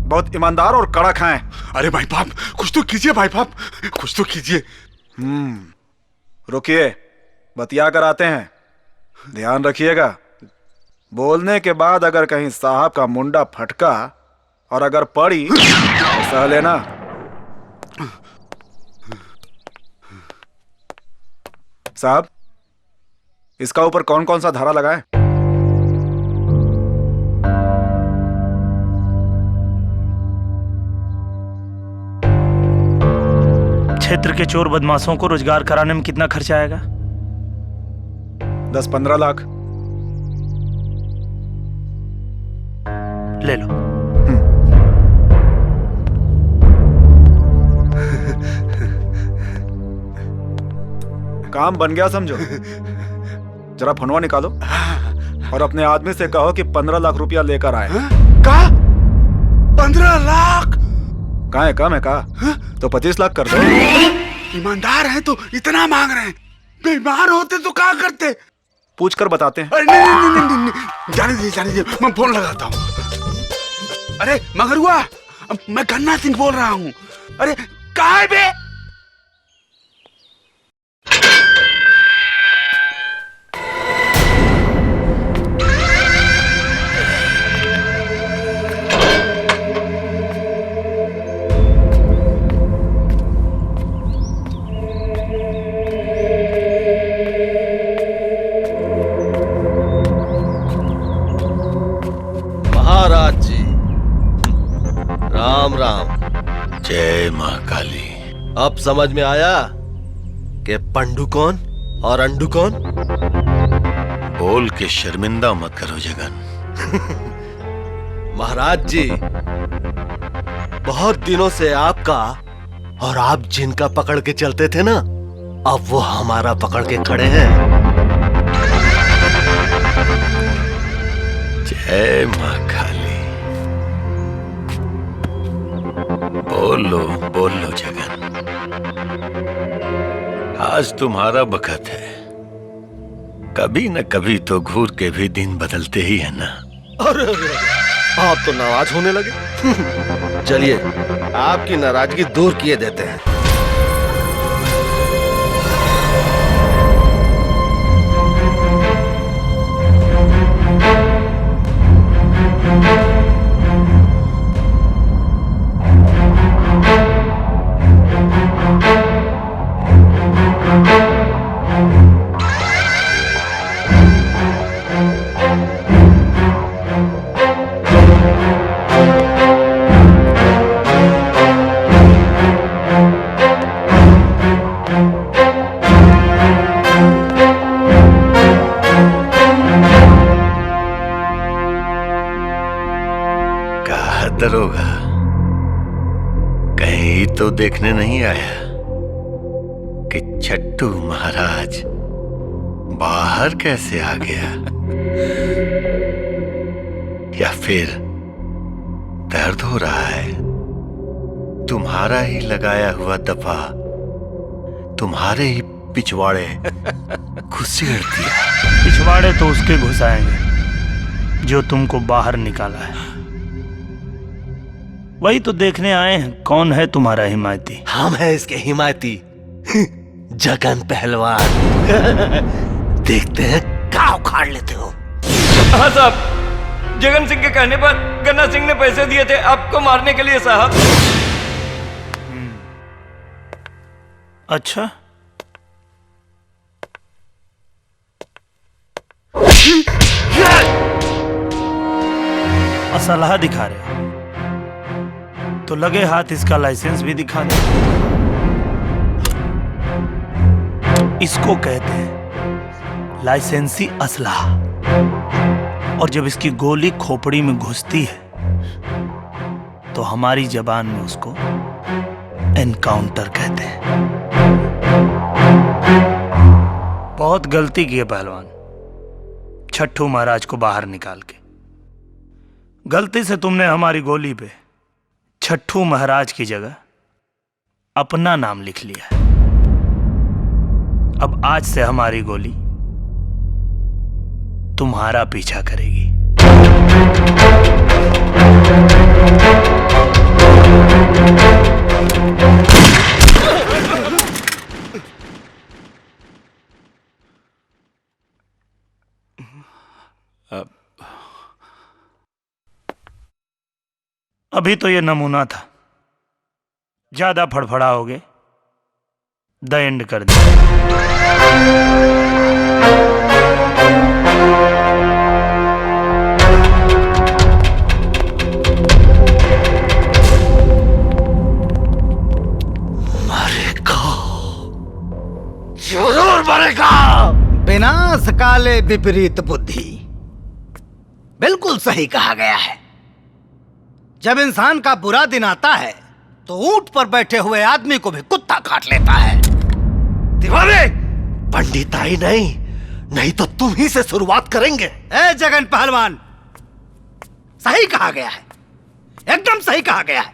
बहुत ईमानदार और कड़क हैं। अरे भाई बाप, कुछ तो कीजिए भाई बाप, कुछ तो कीजिए। रुकिए, बतिया कर आते हैं। ध्यान रखिएगा, बोलने के बाद अगर कहीं साहब का मुंडा फटका और अगर पड़ी तो सह लेना। साहब इसका ऊपर कौन कौन सा धारा लगाएं? क्षेत्र के चोर बदमाशों को रोजगार कराने में कितना खर्चा आएगा? 10-15 लाख। ले लो। काम बन गया समझो। जरा फोनवा निकालो और अपने आदमी से कहो कि 15 लाख रुपया लेकर आए। कहा 15 लाख? कहाँ है, कम है कहा? तो 25 लाख कर दो। ईमानदार हैं तो इतना मांग रहे हैं, बेईमान होते तो क्या करते? पूछ कर बताते हैं। अरे नहीं नहीं नहीं, नहीं, नहीं। जाने दीजिए, मैं फोन लगाता हूँ। अरे मगरुआ, मैं गन्ना सिंह बोल रहा हूँ। अरे कहाँ है बे? महाराज जी राम राम। जय मां काली। अब समझ में आया कि पंडू कौन और अंडू कौन? बोल के शर्मिंदा मत करो जगन। महाराज जी, बहुत दिनों से आपका और आप जिनका पकड़ के चलते थे ना, अब वो हमारा पकड़ के खड़े हैं। जय माँ काली। बोल लो जगन, आज तुम्हारा बखत है। कभी न कभी तो घूर के भी दिन बदलते ही है ना। अरे आप तो नाराज होने लगे। चलिए आपकी नाराजगी दूर किए देते हैं। दरोगा कहीं तो देखने नहीं आया कि छट्टू महाराज बाहर कैसे आ गया, या फिर दर्द हो रहा है? तुम्हारा ही लगाया हुआ दफा तुम्हारे ही पिछवाड़े घुसेड़ दिया। पिछवाड़े तो उसके घुसाएंगे जो तुमको बाहर निकाला है। वही तो देखने आए हैं कौन है तुम्हारा हिमायती। हम हैं इसके हिमायती, जगन पहलवान। देखते हैं क्या उखाड़ लेते हो। हाँ साहब, जगन सिंह के कहने पर गन्ना सिंह ने पैसे दिए थे आपको मारने के लिए साहब। अच्छा, असलहा दिखा रहे हो तो लगे हाथ इसका लाइसेंस भी दिखा दे। इसको कहते हैं लाइसेंसी असलहा, और जब इसकी गोली खोपड़ी में घुसती है तो हमारी जबान में उसको एनकाउंटर कहते हैं। बहुत गलती की है पहलवान, छट्टू महाराज को बाहर निकाल के। गलती से तुमने हमारी गोली पे छट्टू महाराज की जगह अपना नाम लिख लिया है। अब आज से हमारी गोली तुम्हारा पीछा करेगी। अभी तो ये नमूना था, ज्यादा फड़फड़ाओगे द एंड कर दे। जरूर मरेगा। विनाश काले विपरीत बुद्धि, बिल्कुल सही कहा गया है। जब इंसान का बुरा दिन आता है तो ऊंट पर बैठे हुए आदमी को भी कुत्ता काट लेता है। दीवाने, पंडिताई नहीं तो तुम ही से शुरुआत करेंगे। ए जगन पहलवान, सही कहा गया है, एकदम सही कहा गया है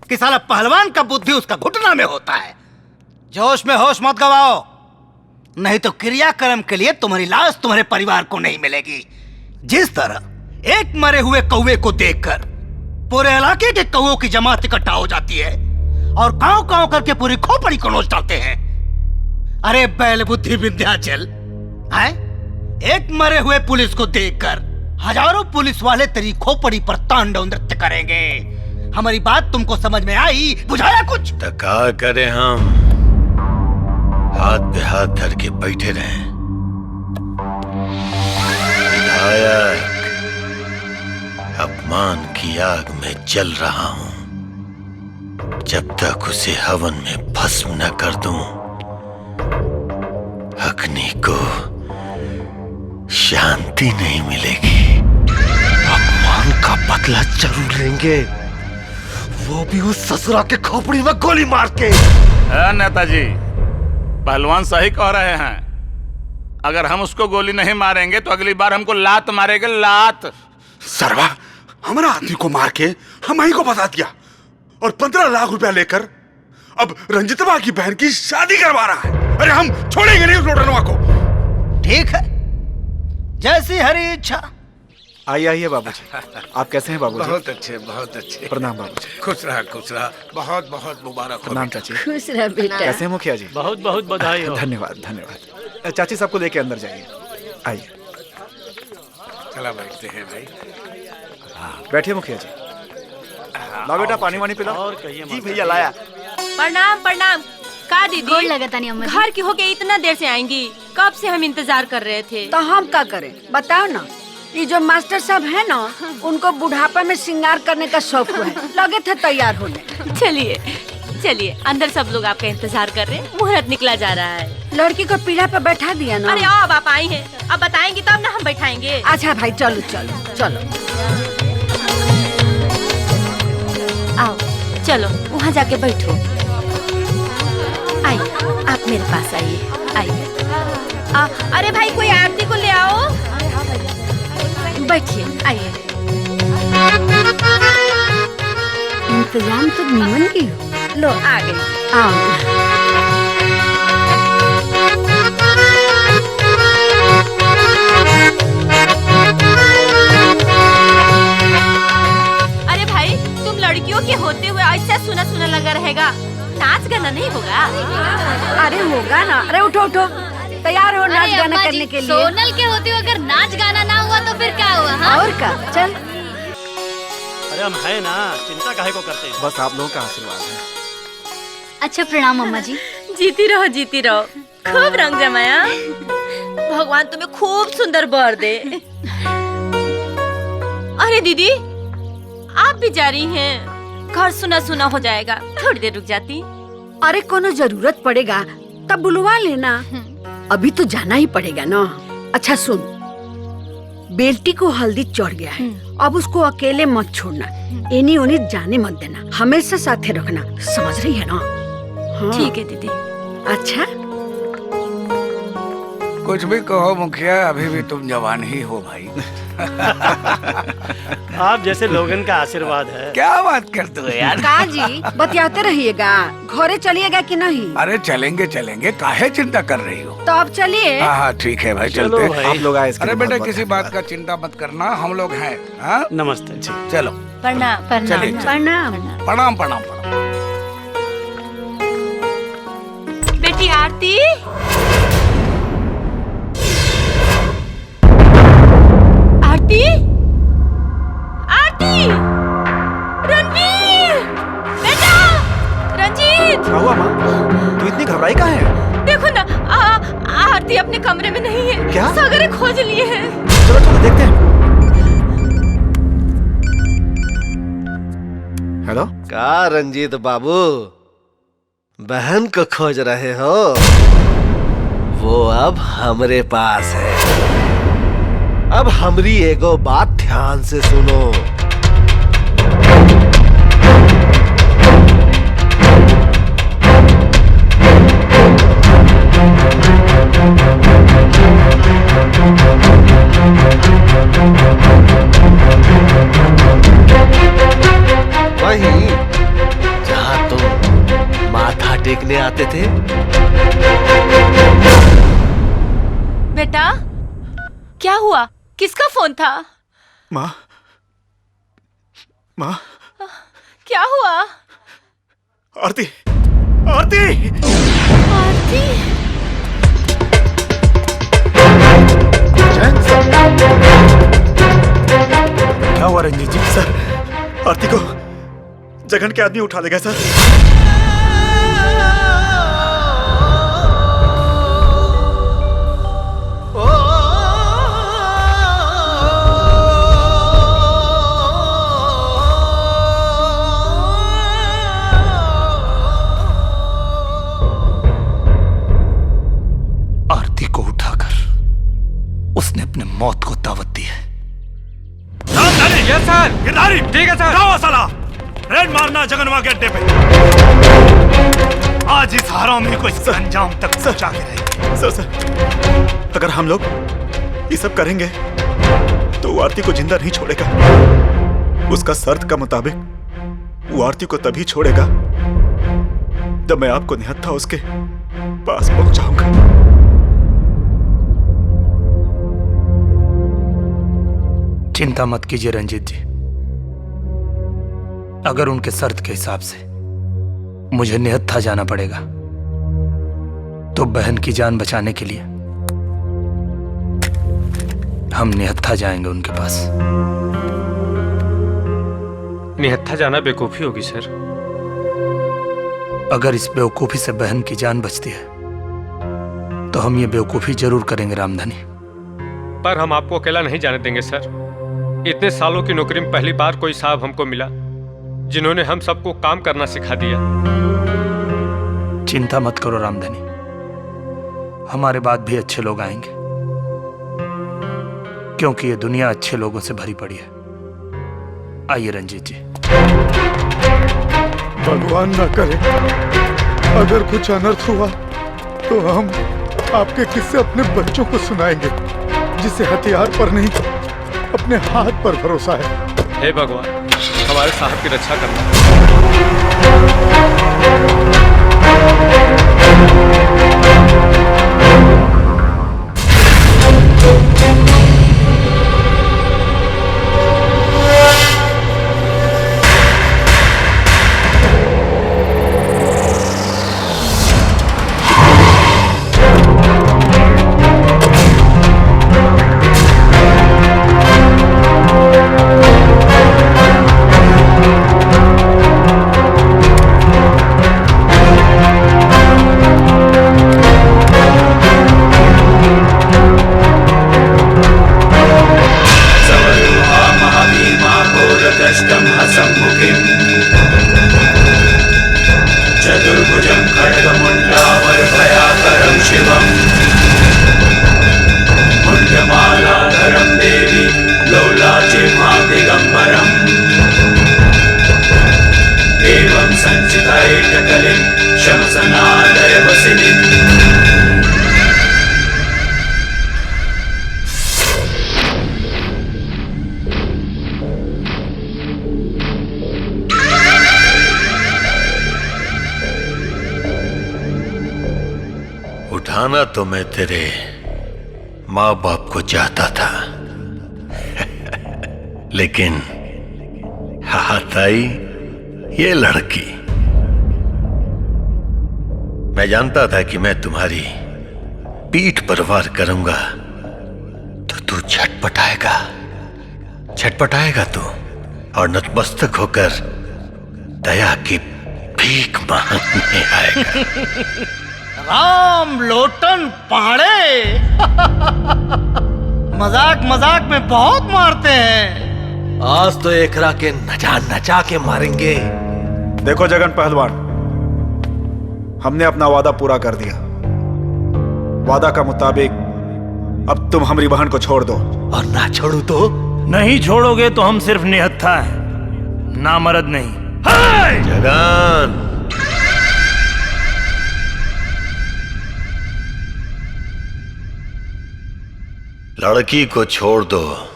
कि साला पहलवान का बुद्धि उसका घुटना में होता है। जोश में होश मत गवाओ, नहीं तो क्रियाक्रम के लिए तुम्हारी लाश तुम्हारे परिवार को नहीं मिलेगी। जिस तरह एक मरे हुए कौवे को देखकर पूरे इलाके के कौवों की जमात इकट्ठा हो जाती है और कांव कांव करके पूरी खोपड़ी को नोच डालते हैं। अरे बैल बुद्धि विंध्याचल, है एक मरे हुए पुलिस को देखकर हजारों पुलिस वाले तेरी खोपड़ी पर तांडव नृत्य करेंगे। हमारी बात तुमको समझ में आई? बुझाया कुछ? तो क्या करें हम? हाथ पे हाथ धर के बैठे रहें? विधायक, अपमान की आग में जल रहा हूं। जब तक उसे हवन में भस्म न कर दूं, अग्नि को शांति नहीं मिलेगी। अपमान का बदला जरूर लेंगे, वो भी उस ससुरा के खोपड़ी में गोली मार के। नेताजी, पहलवान सही कह रहे हैं। अगर हम उसको गोली नहीं मारेंगे तो अगली बार हमको लात मारेंगे, लात। सरवा, हमारा आदमी को मार के हम ही को बता दिया और 15 लाख रुपया लेकर अब रंजितवा की बहन की शादी करवा रहा है। अरे हम छोड़ेंगे नहीं उस लोटनवा को। ठीक है, जैसी हरी इच्छा। आइए आइए बाबूजी। आप कैसे हैं बाबूजी? बहुत अच्छे, बहुत अच्छे। प्रणाम बाबूजी। खुश रहा, खुश रहा। बहुत बहुत मुबारक हो। प्रणाम चाची। खुश रह बेटा। कैसे हैं मुखिया जी? बहुत बहुत बधाई हो। धन्यवाद धन्यवाद। चाची सबको लेके अंदर जाइए। आइए। चला बैठते हैं भाई। बैठिए मुखिया जी। ला बेटा पानी वानी पिला। और कहिए जी भैया लाया। प्रणाम प्रणाम। का दीदी गोड़ लगता नहीं अम्मा जी। घर की होके इतना देर से आएंगी? कब से हम इंतजार कर रहे थे। तो हम क्या करें बताओ ना। ये जो मास्टर साहब है ना, उनको बुढ़ापा में श्रृंगार करने का शौक है, लगे थे तैयार होने। चलिए चलिए, अंदर सब लोग आपका इंतजार कर रहे हैं। मुहूर्त निकला जा रहा है। लड़की को पीढ़ा पे बैठा दिया ना। अरे अब आप आई हैं, अब बताएंगी तब ना हम बैठाएंगे। अच्छा भाई चलो चलो चलो। आओ चलो वहाँ जाके बैठो। आइए आप मेरे पास आइए आइए। अरे भाई कोई आरती को ले आओ। बैठिए आइए। इंतजाम तो निमन की हो। लो आ गई। आओ। अरे भाई तुम लड़कियों के होते हुए ऐसा सुना सुना लगा रहेगा, नाच गाना नहीं होगा? अरे होगा ना। अरे उठो उठो, तैयार हो नाच गाना अम्मा करने जी, के लिए। सोनल के होते हुए अगर नाच गाना ना हुआ तो फिर क्या हुआ? हाँ? और क्या, चल। अरे हम है ना, चिंता काहे को करते हैं? बस आप लोगों का आशीर्वाद है। अच्छा प्रणाम अम्मा जी। जीती रहो खूब रंग जमाया। भगवान तुम्हें खूब सुंदर बर दे। अरे दीदी आप भी जा रही हैं? घर सुना सुना हो जाएगा, थोड़ी देर रुक जाती। अरे कोनो जरूरत पड़ेगा तब बुलवा लेना, अभी तो जाना ही पड़ेगा ना। अच्छा सुन, बेल्टी को हल्दी चढ़ गया है, अब उसको अकेले मत छोड़ना, एनी ओनी जाने मत देना, हमेशा साथे रखना, समझ रही है ना? हाँ। ठीक है दीदी। अच्छा कुछ भी कहो मुखिया, अभी भी तुम जवान ही हो भाई। आप जैसे लोगन का आशीर्वाद है। क्या बात करते हो यार? का जी बतियाते रहिएगा, घरे चलिएगा कि नहीं? अरे चलेंगे चलेंगे, काहे चिंता कर रही हो? तो अब चलिए। हाँ ठीक है भाई, चलो चलते भाई। आप लोग आए इसके अरे लिए बेटा बहुत किसी बात का चिंता मत करना, हम लोग हैं। हाँ नमस्ते जी। चलो प्रणाम चलिए, प्रणाम। प्रणाम प्रणाम। बेटी आरती। आरती आरती। रणवीर बेटा। रंजीत क्या हुआ माँ? तू इतनी घबराई काहे है? देखो ना, आरती अपने कमरे में नहीं है। क्या? सागरे खोज लिए हैं। चलो चलो देखते हैं। हेलो। का रंजीत बाबू, बहन को खोज रहे हो? वो अब हमरे पास है। अब हमरी एगो बात ध्यान से सुनो। वहीं जहां तुम माथा टेकने आते थे। बेटा क्या हुआ? किसका फोन था? माँ माँ क्या हुआ? आरती आरती आरती। क्या हुआ रंजीत जी? सर आरती को जगन के आदमी उठा ले गए सर। आरती को उठाकर उसने अपने मौत को दावत दी है। Yes sir. गिरधारी ठीक है सर। जाओ साला, रेड मारना जगनवा के अड्डे पे। आज इस हरामी को इसके अंजाम तक पहुंचा के रहेंगे। सर अगर हम लोग ये सब करेंगे तो वो आरती को जिंदा नहीं छोड़ेगा। उसका शर्त का मुताबिक वो आरती को तभी छोड़ेगा जब मैं आपको निहत्था उसके पास पहुंचाऊंगा। चिंता मत कीजिए रंजीत जी, अगर उनके शर्त के हिसाब से मुझे निहत्था जाना पड़ेगा तो बहन की जान बचाने के लिए हम निहत्था जाएंगे उनके पास। निहत्था जाना बेवकूफी होगी सर। अगर इस बेवकूफी से बहन की जान बचती है तो हम ये बेवकूफी जरूर करेंगे रामधनी। पर हम आपको अकेला नहीं जाने देंगे सर। इतने सालों की नौकरी में पहली बार कोई साहब हमको मिला जिन्होंने हम सबको काम करना सिखा दिया। चिंता मत करो रामधनी, हमारे बाद भी अच्छे लोग आएंगे, क्योंकि ये दुनिया अच्छे लोगों से भरी पड़ी है। आइए रंजीत जी। भगवान ना करे अगर कुछ अनर्थ हुआ तो हम आपके किस्से अपने बच्चों को सुनाएंगे, जिसे हथियार पर नहीं अपने हाथ पर भरोसा है। हे भगवान, हमारे साहब की रक्षा करना। चतुर्भुजं खड्गमुण्डावरभयाकरं शिवम् मुण्डमालाधरं देवी लौलाचिह्मा दिगम्बरम् एवं सञ्चितैककलिं शमसनादयवसिनीम्। उठाना तो मैं तेरे माँ बाप को चाहता था लेकिन हाथ आई ये लड़की। मैं जानता था कि मैं तुम्हारी पीठ पर वार करूंगा तो तू छटपटाएगा तू और नतमस्तक होकर दया की भीख मांगने आएगा। राम लोटन पहाड़े मजाक मजाक में बहुत मारते हैं। आज तो एकरा के नचा के मारेंगे। देखो जगन पहलवान, हमने अपना वादा पूरा कर दिया। वादा का मुताबिक अब तुम हमारी बहन को छोड़ दो। और ना छोड़ू तो? नहीं छोड़ोगे तो हम सिर्फ निहत्था हैं, नामर्द नहीं। जगन, लड़की को छोड़ दो।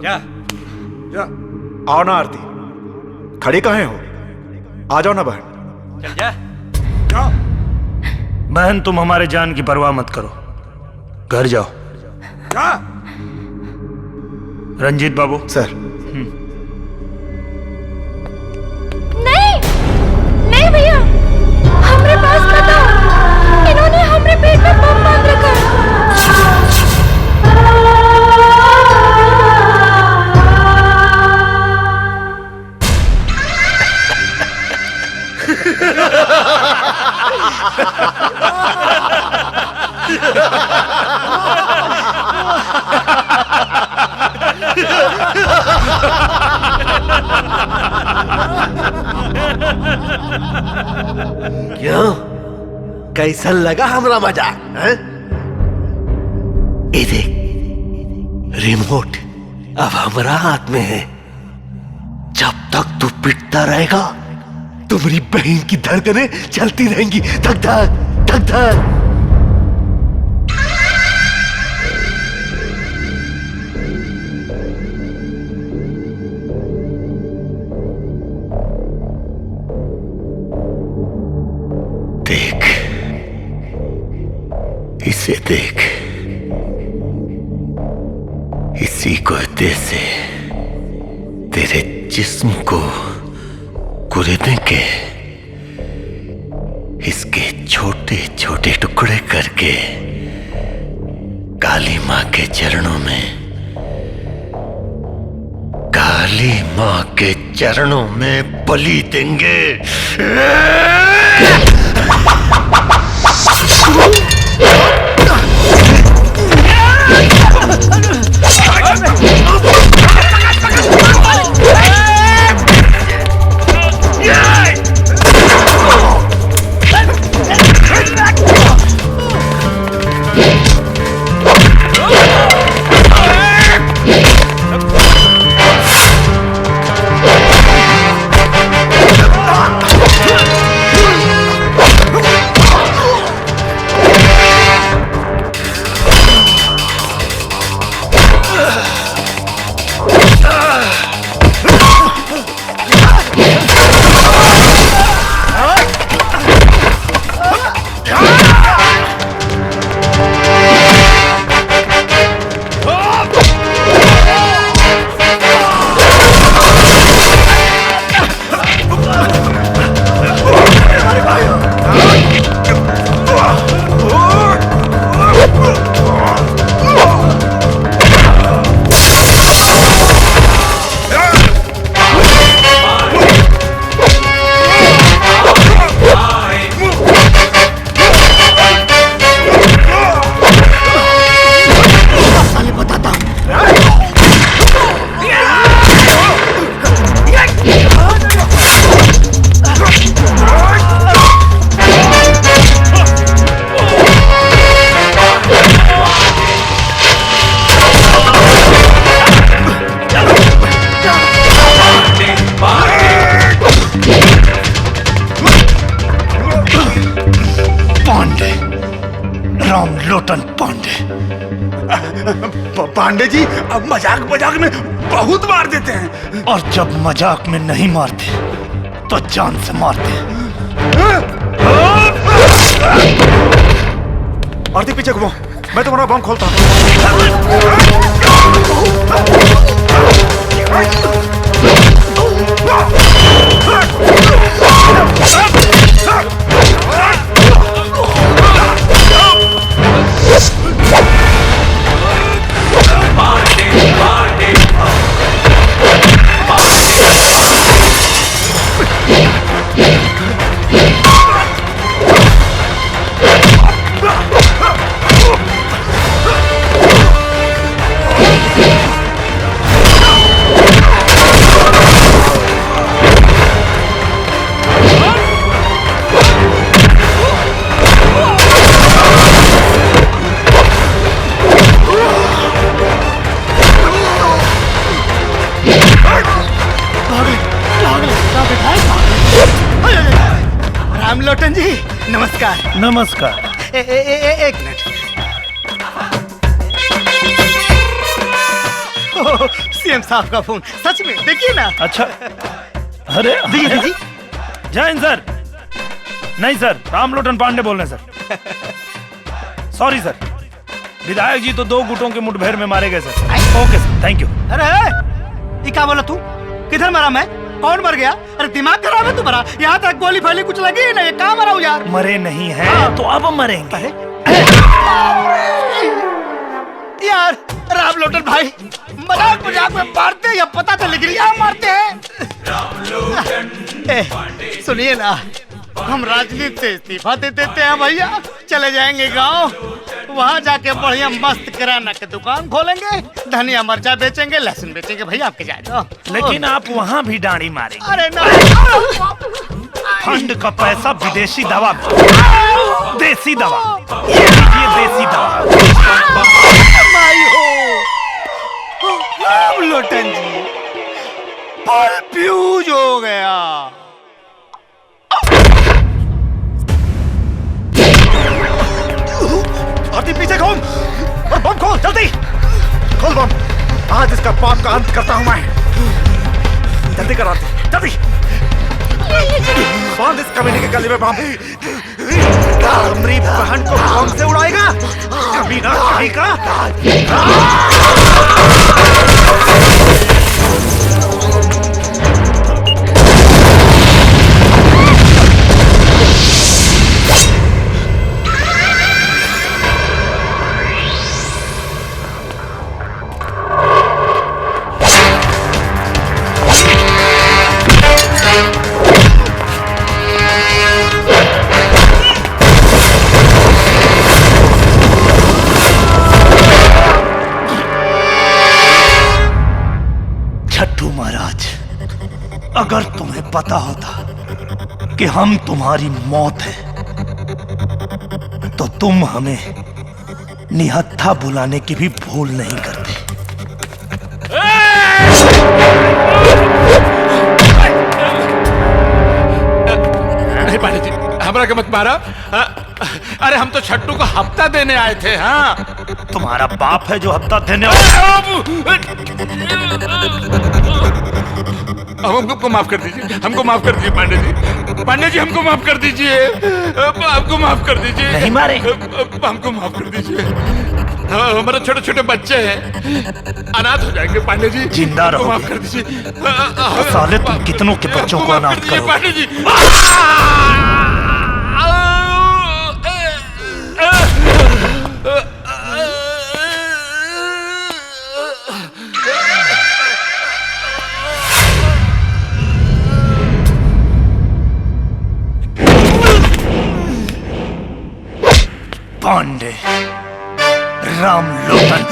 जा आओ ना आरती, खड़ी कहाँ हो? आ जाओ ना बहन। चल जा। बहन तुम हमारे जान की परवाह मत करो, घर जाओ। रंजीत बाबू। सर। नहीं भैया, हमरे पास मत आओ। इन्होंने हमरे पेट में बम बांध रखा है। कैसन लगा हमरा मजाक? ये देख, रिमोट अब हमारा हाथ में है। जब तक तू पिटता रहेगा तुम्हारी बहन की धड़कनें चलती रहेंगी, धक धक धक धक। देख, इसे देख, इसी कुर्ते से तेरे जिस्म को कुरेदने के, इसके छोटे छोटे टुकड़े करके काली माँ के चरणों में, काली माँ के चरणों में बलि देंगे। पांडे जी, अब मजाक मजाक में बहुत मार देते हैं, और जब मजाक में नहीं मारते तो जान से मारते हैं। आरती पीछे घुमाओ, मैं तुम्हारा बम खोलता हूँ। रामलोटन जी नमस्कार। नमस्कार। एक मिनट। सीएम साहब का फोन, सच में देखिए ना। अच्छा, अरे दीजिए दीजिए। जय हिंद सर। नहीं सर, रामलोटन पांडे बोल रहे हैं सर। सॉरी सर, विधायक जी तो 2 गुटों के मुठभेड़ में मारे गए sir. Okay sir, thank you. अरे ये क्या बोला तू? किधर मरा मैं? कौन मर गया? अरे दिमाग खराब है तुम्हारा? यहाँ तक गोली फैली कुछ लगी ही नहीं, कहाँ मरा हूँ यार? मरे नहीं है तो अब मरेंगे। यार रामलोटन भाई, मजाक मजाक में मारते हैं या पता तो लेकिन यहाँ मारते हैं। सुनिए ना, हम राजनीति से इस्तीफा दे देते हैं भैया, चले जाएंगे गांव, वहाँ जाके बढ़िया मस्त किराना की दुकान खोलेंगे, धनिया मिर्चा बेचेंगे, लहसुन बेचेंगे भैया, आपके जाए तो। लेकिन आप वहाँ भी डांडी मारेंगे। अरे ना, फंड का पैसा विदेशी दवा में, देसी दवा, ये लीजिए देसी दवा। माई हो, राम लोटन जी, पल फ्यूज हो गया। आरती पीछे घूम और बम खोल, जल्दी खोल बम। आज इसका पाप का अंत करता हूं मैं। जल्दी कर आरती, जल्दी बांध इस कमीने के गले में बम। हमारी बहन को बम से उड़ाएगा कमीना कहीं का। अगर तुम्हें पता होता कि हम तुम्हारी मौत है तो तुम हमें निहत्था बुलाने की भी भूल नहीं करते। नहीं पांडे जी, हमरा के मत मारा। अरे हम तो छट्टू को हफ्ता देने आए थे। हाँ, तुम्हारा बाप है जो हफ्ता देने हमको माफ कर दीजिए, हमको माफ कर दीजिए पांडे जी। पांडे जी हमको माफ कर दीजिए, हमको माफ कर दीजिए। नहीं मारे, हमको माफ कर दीजिए। हमारे छोटे छोटे बच्चे हैं, अनाथ हो जाएंगे पांडे जी। जिंदा रहो, माफ कर दीजिए। साले तुम कितनों के बच्चों को अनाथ करो पांडे जी। पांडे, राम लोटन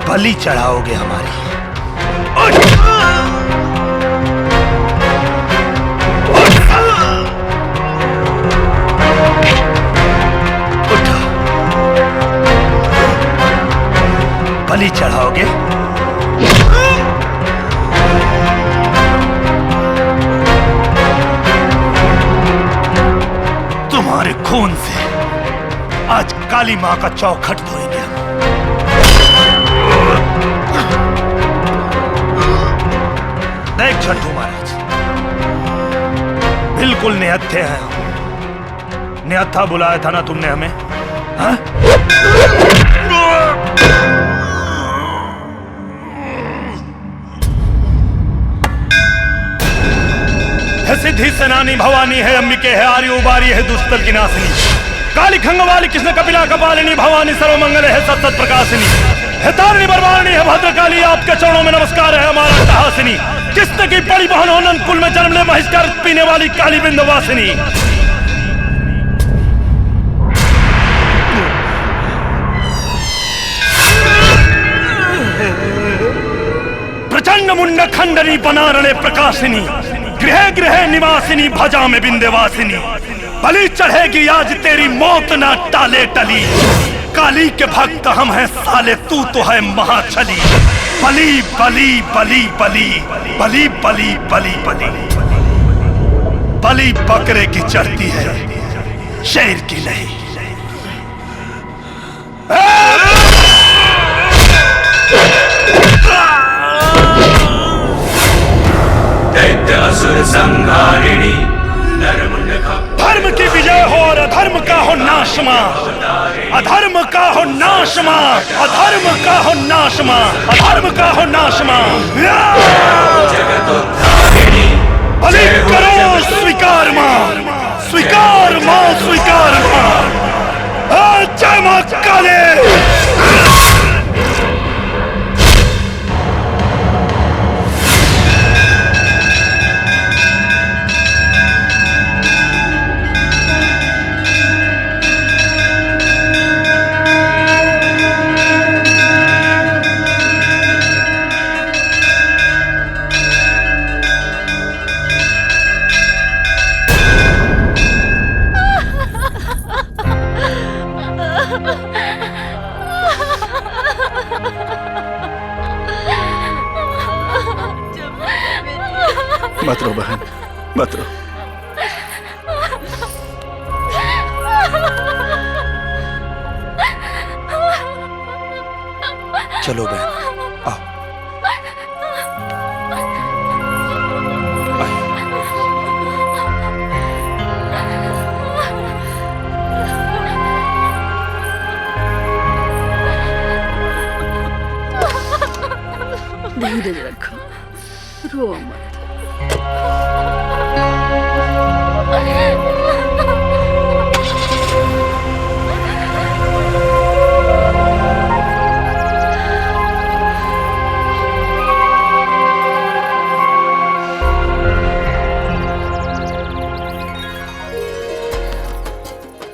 बलि चढ़ाओगे हमारी। बलि चढ़ाओगे? तुम्हारे खून से आज काली मां का चौखट धोएंगे हम। देख छट्टू महाराज, बिल्कुल निहत्थे हैं हम। निहत्था बुलाया था ना तुमने हमें? हाँ? है सिद्धि सेनानी भवानी है अंबिके है आर्य उबारी है दुष्टल की नासिनी काली खंगवाली कृष्ण कपिला कपालिनी भवानी सर्वमंगल है सत सत प्रकाशिनी है तारिणी बरवारिणी है भद्रकाली आपके चरणों में नमस्कार है हमारा हासिनी कृष्ण की बड़ी बहन हो नंद कुल में जन्म ले महिष्कार पीने वाली काली बिंदवासिनी। प्रचंड मुंड खंडनी बनारणे प्रकाशिनी गृह गृह निवासिनी भजा में बिंदेवासिनी बलि चढ़ेगी आज तेरी मौत ना टाले टली काली के भक्त हम हैं साले तू तो है महाछली बलि बलि बलि बलि बलि बलि बलि बलि बलि बकरे की चढ़ती है शेर की नहीं। दैत्य असुर संहारिणी नरमुंड धर्म की विजय हो और अधर्म का हो नाशमा अधर्म का हो नाशमा अधर्म का हो नाशमा अधर्म का हो नाशमा। बलि करो स्वीकार मां स्वीकार मां, स्वीकार मां। जय मां काली। मत रो बहन, मत रो। चलो बहन, आओ। धीरज रखो, रो मत।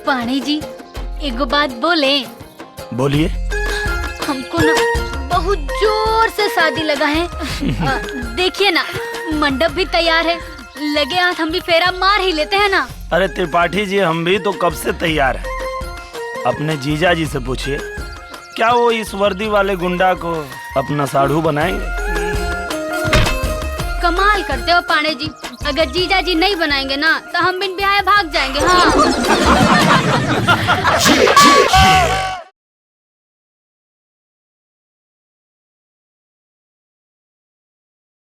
पानी जी एगो बात बोले। बोलिए। हमको ना बहुत जोर से शादी लगा है। देखिए ना मंडप भी तैयार है, लगे हाथ हम भी फेरा मार ही लेते हैं ना। अरे त्रिपाठी जी, हम भी तो कब से तैयार हैं। अपने जीजा जी से पूछिए, क्या वो इस वर्दी वाले गुंडा को अपना साढ़ू बनाएंगे? कमाल करते हो पांडे जी, अगर जीजा जी नहीं बनाएंगे ना तो हम बिन ब्याह भाग जाएंगे। हाँ